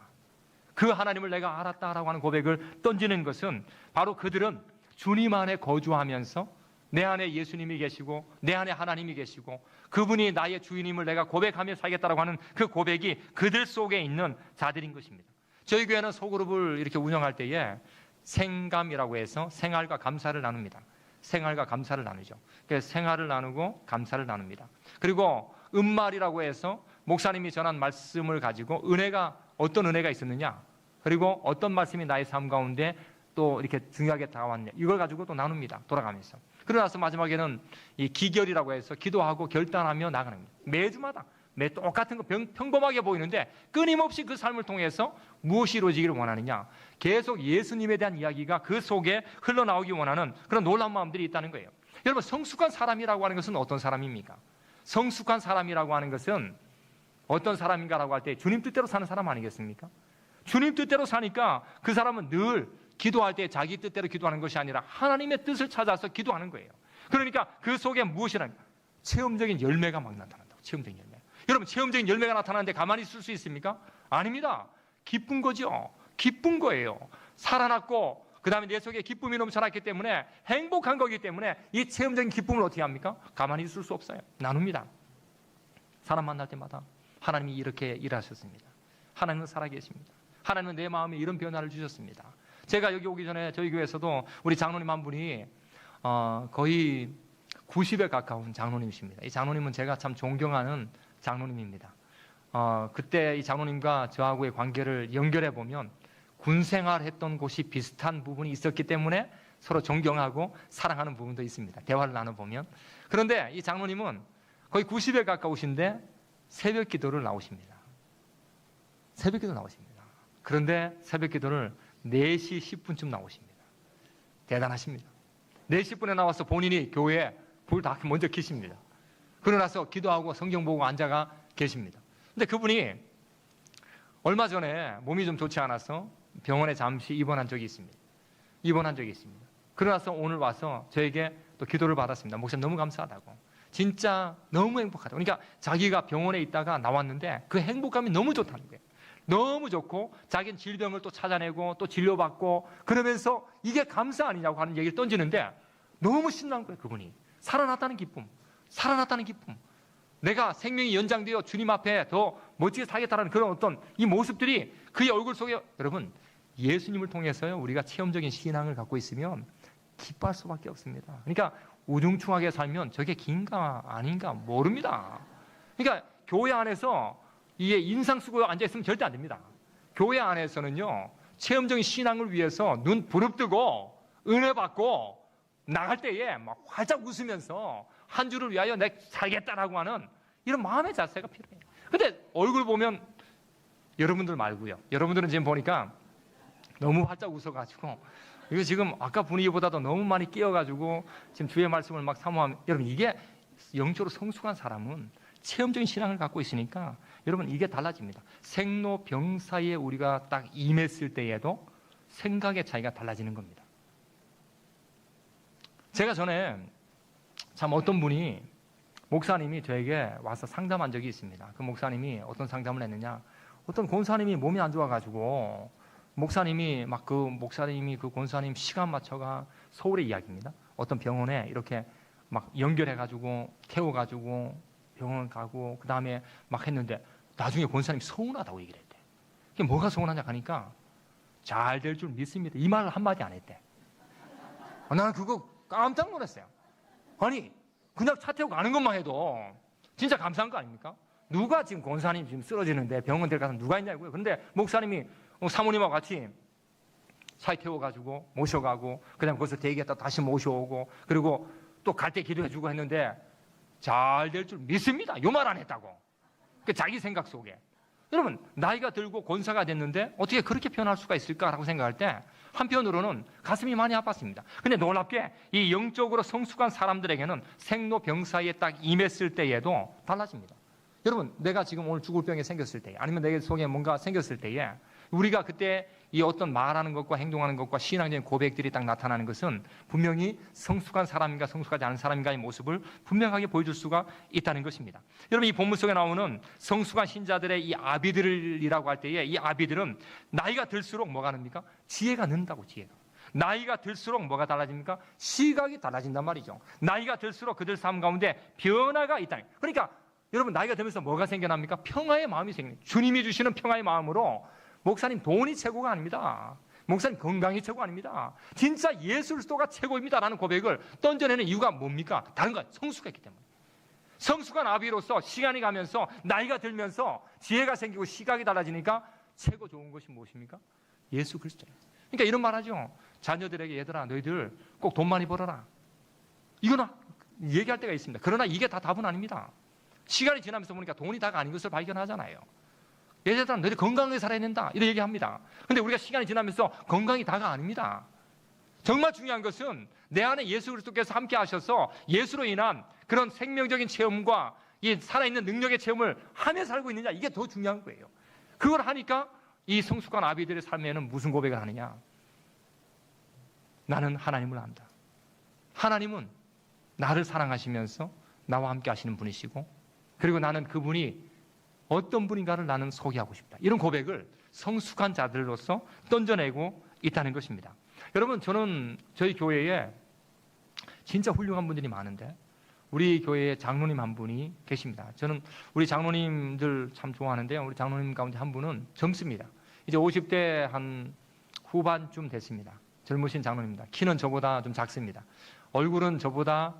그 하나님을 내가 알았다라고 하는 고백을 던지는 것은 바로 그들은 주님 안에 거주하면서 내 안에 예수님이 계시고 내 안에 하나님이 계시고 그분이 나의 주인임을 내가 고백하며 살겠다라고 하는 그 고백이 그들 속에 있는 자들인 것입니다. 저희 교회는 소그룹을 이렇게 운영할 때에 생감이라고 해서 생활과 감사를 나눕니다. 생활과 감사를 나누죠. 그래서 생활을 나누고 감사를 나눕니다. 그리고 은말이라고 해서 목사님이 전한 말씀을 가지고 은혜가 어떤 은혜가 있었느냐, 그리고 어떤 말씀이 나의 삶 가운데 또 이렇게 중요하게 다가왔냐, 이걸 가지고 또 나눕니다. 돌아가면서. 그러나서 마지막에는 이 기결이라고 해서 기도하고 결단하며 나가는 겁니다. 매주마다 매 똑같은 거 평범하게 보이는데 끊임없이 그 삶을 통해서 무엇이 이루어지기를 원하느냐, 계속 예수님에 대한 이야기가 그 속에 흘러나오기 원하는 그런 놀라운 마음들이 있다는 거예요. 여러분, 성숙한 사람이라고 하는 것은 어떤 사람입니까? 성숙한 사람이라고 하는 것은 어떤 사람인가라고 할 때 주님 뜻대로 사는 사람 아니겠습니까? 주님 뜻대로 사니까 그 사람은 늘 기도할 때 자기 뜻대로 기도하는 것이 아니라 하나님의 뜻을 찾아서 기도하는 거예요. 그러니까 그 속에 무엇이라는 체험적인 열매가 막 나타난다고. 체험적인 열매. 여러분, 체험적인 열매가 나타나는데 가만히 있을 수 있습니까? 아닙니다. 기쁜 거죠. 기쁜 거예요. 살아났고 그 다음에 내 속에 기쁨이 넘쳐났기 때문에 행복한 거기 때문에 이 체험적인 기쁨을 어떻게 합니까? 가만히 있을 수 없어요. 나눕니다. 사람 만날 때마다 하나님이 이렇게 일하셨습니다. 하나님은 살아계십니다. 하나님은 내 마음에 이런 변화를 주셨습니다. 제가 여기 오기 전에 저희 교회에서도 우리 장로님 한 분이 거의 90에 가까운 장로님이십니다. 이 장로님은 제가 참 존경하는 장로님입니다. 그때 이 장로님과 저하고의 관계를 연결해 보면 군생활 했던 곳이 비슷한 부분이 있었기 때문에 서로 존경하고 사랑하는 부분도 있습니다. 대화를 나눠보면. 그런데 이 장로님은 거의 90에 가까우신데 새벽 기도를 나오십니다. 새벽 기도 나오십니다. 그런데 새벽 기도를 4시 10분쯤 나오십니다. 대단하십니다. 4시 10분에 나와서 본인이 교회에 불 다 먼저 켜십니다. 그러고 나서 기도하고 성경 보고 앉아가 계십니다. 근데 그분이 얼마 전에 몸이 좀 좋지 않아서 병원에 잠시 입원한 적이 있습니다. 그러고 나서 오늘 와서 저에게 또 기도를 받았습니다. 목사님 너무 감사하다고. 진짜 너무 행복하다고. 그러니까 자기가 병원에 있다가 나왔는데 그 행복감이 너무 좋다는 거예요. 너무 좋고 자기는 질병을 또 찾아내고 또 진료받고 그러면서 이게 감사 아니냐고 하는 얘기를 던지는데 너무 신난 거예요. 그분이. 살아났다는 기쁨. 내가 생명이 연장되어 주님 앞에 더 멋지게 살겠다는 그런 어떤 이 모습들이 그의 얼굴 속에, 여러분, 예수님을 통해서요 우리가 체험적인 신앙을 갖고 있으면 기뻐할 수밖에 없습니다. 그러니까 우중충하게 살면 저게 긴가 아닌가 모릅니다. 그러니까 교회 안에서 이게 인상 쓰고 앉아있으면 절대 안 됩니다. 교회 안에서는요 체험적인 신앙을 위해서 눈 부릅뜨고 은혜 받고 나갈 때에 막 활짝 웃으면서 한 주를 위하여 내가 살겠다라고 하는 이런 마음의 자세가 필요해요. 근데 얼굴 보면 여러분들 말고요. 여러분들은 지금 보니까 너무 활짝 웃어가지고 이거 지금 아까 분위기보다도 너무 많이 끼어가지고 지금 주의 말씀을 막 사모하면, 여러분 이게 영적으로 성숙한 사람은 체험적인 신앙을 갖고 있으니까 여러분 이게 달라집니다. 생로병사에 우리가 딱 임했을 때에도 생각의 차이가 달라지는 겁니다. 제가 전에 참 어떤 분이 목사님이 저에게 와서 상담한 적이 있습니다. 그 목사님이 어떤 상담을 했느냐, 어떤 권사님이 몸이 안 좋아가지고 목사님이 그 권사님 시간 맞춰가 서울의 이야기입니다. 어떤 병원에 이렇게 막 연결해가지고 태워가지고 병원 가고 그 다음에 막 했는데 나중에 권사님이 서운하다고 얘기를 했대. 그게 뭐가 서운하냐 하니까 잘 될 줄 믿습니다. 이 말을 한마디 안 했대. 나는 그거 깜짝 놀랐어요. 아니 그냥 차 태우고 가는 것만 해도 진짜 감사한 거 아닙니까? 누가 지금 권사님 지금 쓰러지는데 병원 데려가서 누가 있냐고요. 그런데 목사님이 사모님하고 같이 차에 태워가지고 모셔가고 그다음에 거기서 대기했다 다시 모셔오고 그리고 또 갈 때 기도해주고 했는데 잘 될 줄 믿습니다. 요 말 안 했다고. 그 자기 생각 속에. 여러분 나이가 들고 권사가 됐는데 어떻게 그렇게 표현할 수가 있을까라고 생각할 때 한편으로는 가슴이 많이 아팠습니다. 근데 놀랍게 이 영적으로 성숙한 사람들에게는 생로병사에 딱 임했을 때에도 달라집니다. 여러분 내가 지금 오늘 죽을 병이 생겼을 때 아니면 내 속에 뭔가 생겼을 때에 우리가 그때 이 어떤 말하는 것과 행동하는 것과 신앙적인 고백들이 딱 나타나는 것은 분명히 성숙한 사람인가 성숙하지 않은 사람인가의 모습을 분명하게 보여줄 수가 있다는 것입니다. 여러분 이 본문 속에 나오는 성숙한 신자들의 이 아비들이라고 할 때에 이 아비들은 나이가 들수록 뭐가 납니까? 지혜가 는다고. 지혜가. 나이가 들수록 뭐가 달라집니까? 시각이 달라진단 말이죠. 나이가 들수록 그들 삶 가운데 변화가 있다. 그러니까 여러분 나이가 들면서 뭐가 생겨납니까? 평화의 마음이 생깁니다. 주님이 주시는 평화의 마음으로 목사님 돈이 최고가 아닙니다. 목사님 건강이 최고 아닙니다. 진짜 예수 그리스도가 최고입니다라는 고백을 던져내는 이유가 뭡니까? 다른 건 성숙했기 때문에. 성숙한 아비로서 시간이 가면서 나이가 들면서 지혜가 생기고 시각이 달라지니까 최고 좋은 것이 무엇입니까? 예수 그리스도예요. 그러니까 이런 말 하죠. 자녀들에게 얘들아 너희들 꼭 돈 많이 벌어라. 이거는 얘기할 때가 있습니다. 그러나 이게 다 답은 아닙니다. 시간이 지나면서 보니까 돈이 다가 아닌 것을 발견하잖아요. 예전에는 너희 건강하게 살아야 된다 이런 얘기합니다. 근데 우리가 시간이 지나면서 건강이 다가 아닙니다. 정말 중요한 것은 내 안에 예수 그리스도께서 함께 하셔서 예수로 인한 그런 생명적인 체험과 이 살아있는 능력의 체험을 하며 살고 있느냐, 이게 더 중요한 거예요. 그걸 하니까 이 성숙한 아비들의 삶에는 무슨 고백을 하느냐? 나는 하나님을 안다. 하나님은 나를 사랑하시면서 나와 함께 하시는 분이시고, 그리고 나는 그분이 어떤 분인가를 나는 소개하고 싶다. 이런 고백을 성숙한 자들로서 던져내고 있다는 것입니다. 여러분, 저는 저희 교회에 진짜 훌륭한 분들이 많은데 우리 교회에 장로님 한 분이 계십니다. 저는 우리 장로님들 참 좋아하는데요. 우리 장로님 가운데 한 분은 젊습니다. 이제 50대 한 후반쯤 됐습니다. 젊으신 장로님입니다. 키는 저보다 좀 작습니다. 얼굴은 저보다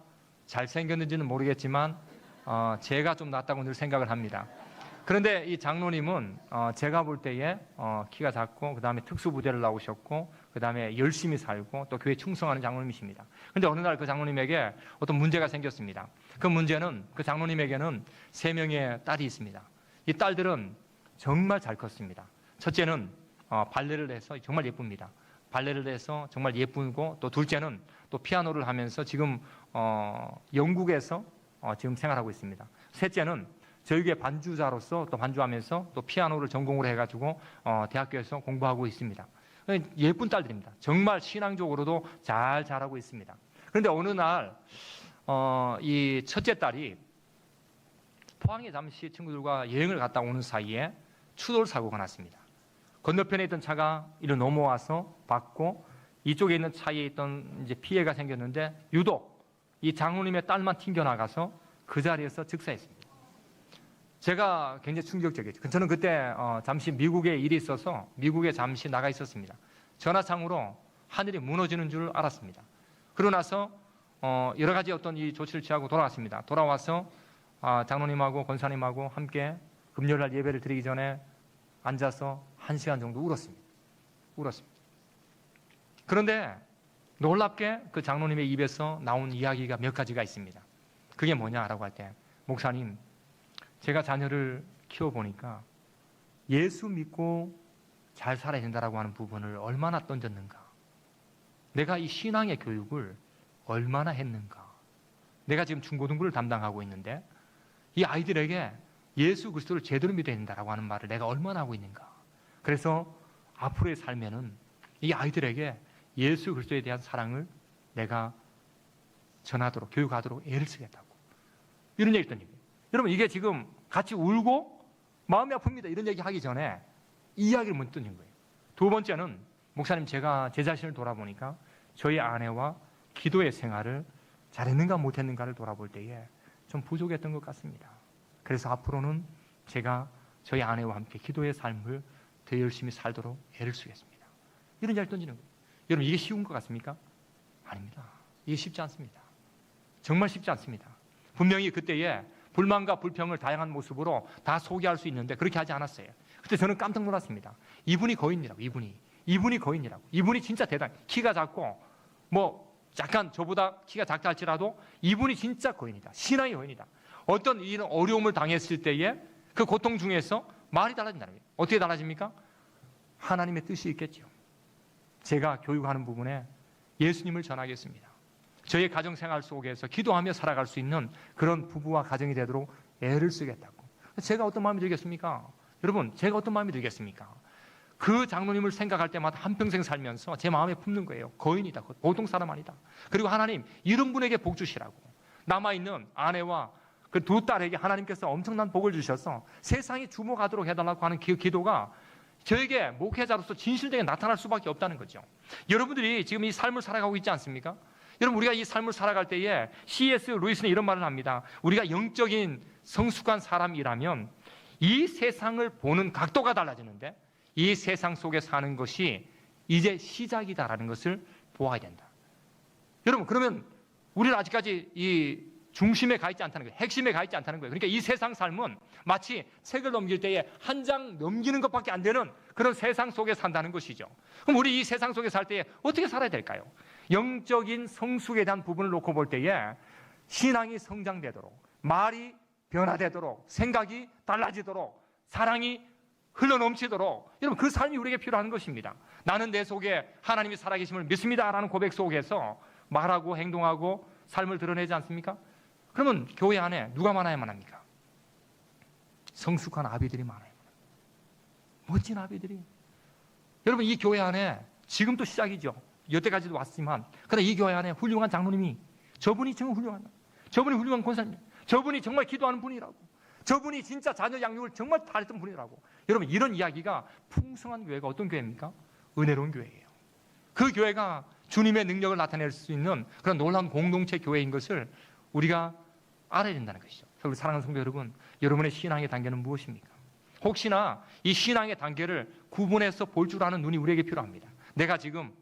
잘생겼는지는 모르겠지만 제가 좀 낫다고 늘 생각을 합니다. 그런데 이 장로님은 제가 볼 때에 키가 작고, 그 다음에 특수부대를 나오셨고, 그 다음에 열심히 살고 또 교회 충성하는 장로님이십니다. 그런데 어느 날 그 장로님에게 어떤 문제가 생겼습니다. 그 문제는 그 장로님에게는 3명의 딸이 있습니다. 이 딸들은 정말 잘 컸습니다. 첫째는 발레를 해서 정말 예쁩니다. 발레를 해서 정말 예쁘고, 또 둘째는 또 피아노를 하면서 지금 영국에서 지금 생활하고 있습니다. 셋째는 저희 교회 반주자로서 또 반주하면서 또 피아노를 전공으로 해가지고 대학교에서 공부하고 있습니다. 예쁜 딸들입니다. 정말 신앙적으로도 잘 자라고 있습니다. 그런데 어느 날 이 첫째 딸이 포항에 잠시 친구들과 여행을 갔다 오는 사이에 추돌 사고가 났습니다. 건너편에 있던 차가 이리 넘어와서 받고, 이쪽에 있는 차에 있던 이제 피해가 생겼는데 유독 이 장로님의 딸만 튕겨나가서 그 자리에서 즉사했습니다. 제가 굉장히 충격적이었죠. 저는 그때 잠시 미국에 일이 있어서 미국에 잠시 나가 있었습니다. 전화상으로 하늘이 무너지는 줄 알았습니다. 그러고 나서 여러 가지 어떤 이 조치를 취하고 돌아왔습니다. 돌아와서 장로님하고 권사님하고 함께 금요일날 예배를 드리기 전에 앉아서 1시간 정도 울었습니다. 그런데 놀랍게 그 장로님의 입에서 나온 이야기가 몇 가지가 있습니다. 그게 뭐냐라고 할 때, 목사님, 제가 자녀를 키워보니까 예수 믿고 잘 살아야 된다라고 하는 부분을 얼마나 던졌는가, 내가 이 신앙의 교육을 얼마나 했는가, 내가 지금 중고등부를 담당하고 있는데 이 아이들에게 예수 그리스도를 제대로 믿어야 된다라고 하는 말을 내가 얼마나 하고 있는가. 그래서 앞으로의 삶에는 이 아이들에게 예수 그리스도에 대한 사랑을 내가 전하도록, 교육하도록 애를 쓰겠다고, 이런 얘기를 했더니, 여러분 이게 지금 같이 울고 마음이 아픕니다 이런 얘기 하기 전에 이 이야기를 먼저 던진 거예요. 두 번째는, 목사님, 제가 제 자신을 돌아보니까 저희 아내와 기도의 생활을 잘했는가 못했는가를 돌아볼 때에 좀 부족했던 것 같습니다. 그래서 앞으로는 제가 저희 아내와 함께 기도의 삶을 더 열심히 살도록 애를 쓰겠습니다. 이런 이야기를 던지는 거예요. 여러분, 이게 쉬운 것 같습니까? 아닙니다. 이게 쉽지 않습니다. 정말 쉽지 않습니다. 분명히 그때에 불만과 불평을 다양한 모습으로 다 소개할 수 있는데 그렇게 하지 않았어요. 그때 저는 깜짝 놀랐습니다. 이분이 거인이라고. 이분이 거인이라고. 이분이 진짜 대단. 키가 작고 뭐 약간 저보다 키가 작다 할지라도 이분이 진짜 거인이다. 신앙의 거인이다. 어떤 이런 어려움을 당했을 때에 그 고통 중에서 말이 달라진다는 거예요. 어떻게 달라집니까? 하나님의 뜻이 있겠죠. 제가 교육하는 부분에 예수님을 전하겠습니다. 저의 가정생활 속에서 기도하며 살아갈 수 있는 그런 부부와 가정이 되도록 애를 쓰겠다고. 제가 어떤 마음이 들겠습니까? 여러분, 제가 어떤 마음이 들겠습니까? 그 장로님을 생각할 때마다 한평생 살면서 제 마음에 품는 거예요. 거인이다. 보통 사람 아니다. 그리고 하나님, 이런 분에게 복 주시라고. 남아있는 아내와 그 두 딸에게 하나님께서 엄청난 복을 주셔서 세상이 주목하도록 해달라고 하는 기도가 저에게 목회자로서 진실되게 나타날 수밖에 없다는 거죠. 여러분들이 지금 이 삶을 살아가고 있지 않습니까? 여러분, 우리가 이 삶을 살아갈 때에 C.S. 루이스는 이런 말을 합니다. 우리가 영적인 성숙한 사람이라면 이 세상을 보는 각도가 달라지는데 이 세상 속에 사는 것이 이제 시작이다라는 것을 보아야 된다. 여러분, 그러면 우리는 아직까지 이 중심에 가 있지 않다는 거예요. 핵심에 가 있지 않다는 거예요. 그러니까 이 세상 삶은 마치 책을 넘길 때에 한 장 넘기는 것밖에 안 되는 그런 세상 속에 산다는 것이죠. 그럼 우리 이 세상 속에 살 때에 어떻게 살아야 될까요? 영적인 성숙에 대한 부분을 놓고 볼 때에 신앙이 성장되도록, 말이 변화되도록, 생각이 달라지도록, 사랑이 흘러넘치도록, 여러분 그 삶이 우리에게 필요한 것입니다. 나는 내 속에 하나님이 살아계심을 믿습니다라는 고백 속에서 말하고 행동하고 삶을 드러내지 않습니까? 그러면 교회 안에 누가 많아야만 합니까? 성숙한 아비들이 많아요. 멋진 아비들이. 여러분 이 교회 안에 지금도 시작이죠. 여태까지도 왔지만 그러나 이 교회 안에 훌륭한 장로님이, 저분이 정말 훌륭한, 저분이 훌륭한 권사님, 저분이 정말 기도하는 분이라고, 저분이 진짜 자녀 양육을 정말 잘했던 분이라고. 여러분 이런 이야기가 풍성한 교회가 어떤 교회입니까? 은혜로운 교회예요. 그 교회가 주님의 능력을 나타낼 수 있는 그런 놀라운 공동체 교회인 것을 우리가 알아야 된다는 것이죠. 그래서 사랑하는 성도 여러분, 여러분의 신앙의 단계는 무엇입니까? 혹시나 이 신앙의 단계를 구분해서 볼 줄 아는 눈이 우리에게 필요합니다. 내가 지금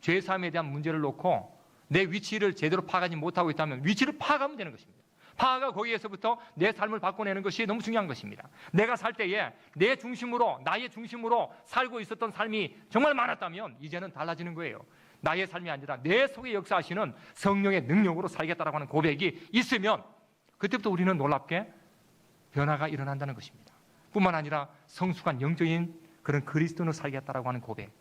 죄사함에 대한 문제를 놓고 내 위치를 제대로 파악하지 못하고 있다면 위치를 파악하면 되는 것입니다. 파악하 거기에서부터 내 삶을 바꿔내는 것이 너무 중요한 것입니다. 내가 살 때에 내 중심으로, 나의 중심으로 살고 있었던 삶이 정말 많았다면 이제는 달라지는 거예요. 나의 삶이 아니라 내 속에 역사하시는 성령의 능력으로 살겠다라고 하는 고백이 있으면 그때부터 우리는 놀랍게 변화가 일어난다는 것입니다. 뿐만 아니라 성숙한 영적인 그런 그리스도로 살겠다라고 하는 고백.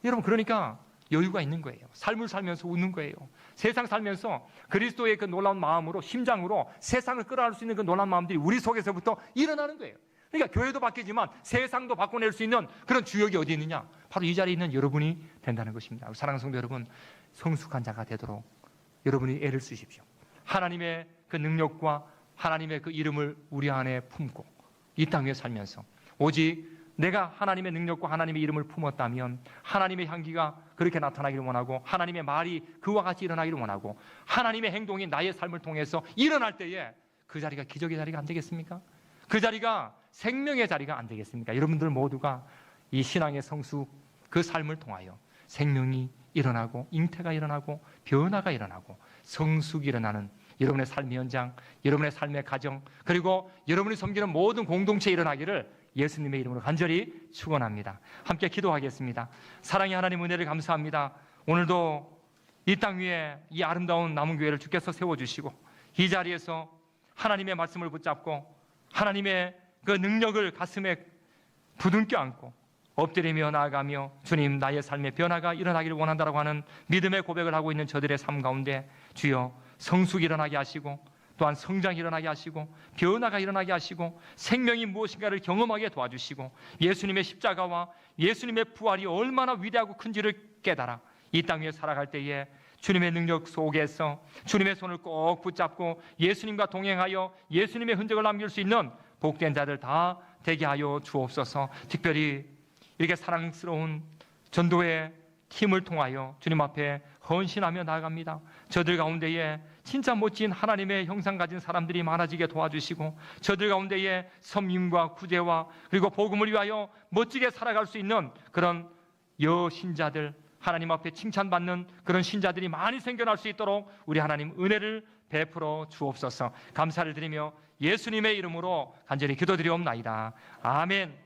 여러분 그러니까 여유가 있는 거예요. 삶을 살면서 웃는 거예요. 세상 살면서 그리스도의 그 놀라운 마음으로, 심장으로 세상을 끌어안을 수 있는 그 놀라운 마음들이 우리 속에서부터 일어나는 거예요. 그러니까 교회도 바뀌지만 세상도 바꿔낼 수 있는 그런 주역이 어디 있느냐? 바로 이 자리에 있는 여러분이 된다는 것입니다. 사랑하는 성도 여러분, 성숙한 자가 되도록 여러분이 애를 쓰십시오. 하나님의 그 능력과 하나님의 그 이름을 우리 안에 품고 이 땅에 살면서 오직 내가 하나님의 능력과 하나님의 이름을 품었다면 하나님의 향기가 그렇게 나타나기를 원하고 하나님의 말이 그와 같이 일어나기를 원하고 하나님의 행동이 나의 삶을 통해서 일어날 때에 그 자리가 기적의 자리가 안 되겠습니까? 그 자리가 생명의 자리가 안 되겠습니까? 여러분들 모두가 이 신앙의 성숙, 그 삶을 통하여 생명이 일어나고 잉태가 일어나고 변화가 일어나고 성숙이 일어나는 여러분의 삶의 현장, 여러분의 삶의 가정, 그리고 여러분이 섬기는 모든 공동체에 일어나기를 예수님의 이름으로 간절히 축원합니다. 함께 기도하겠습니다. 사랑의 하나님, 은혜를 감사합니다. 오늘도 이 땅 위에 이 아름다운 남은 교회를 주께서 세워주시고 이 자리에서 하나님의 말씀을 붙잡고 하나님의 그 능력을 가슴에 부둥켜 안고 엎드리며 나아가며 주님, 나의 삶의 변화가 일어나기를 원한다라고 하는 믿음의 고백을 하고 있는 저들의 삶 가운데 주여 성숙이 일어나게 하시고 또한 성장이 일어나게 하시고 변화가 일어나게 하시고 생명이 무엇인가를 경험하게 도와주시고 예수님의 십자가와 예수님의 부활이 얼마나 위대하고 큰지를 깨달아 이 땅 위에 살아갈 때에 주님의 능력 속에서 주님의 손을 꼭 붙잡고 예수님과 동행하여 예수님의 흔적을 남길 수 있는 복된 자들 다 되게 하여 주옵소서. 특별히 이렇게 사랑스러운 전도의 힘을 통하여 주님 앞에 헌신하며 나아갑니다. 저들 가운데에 진짜 멋진 하나님의 형상 가진 사람들이 많아지게 도와주시고 저들 가운데에 섬김과 구제와 그리고 복음을 위하여 멋지게 살아갈 수 있는 그런 여신자들, 하나님 앞에 칭찬받는 그런 신자들이 많이 생겨날 수 있도록 우리 하나님 은혜를 베풀어 주옵소서. 감사를 드리며 예수님의 이름으로 간절히 기도드리옵나이다. 아멘.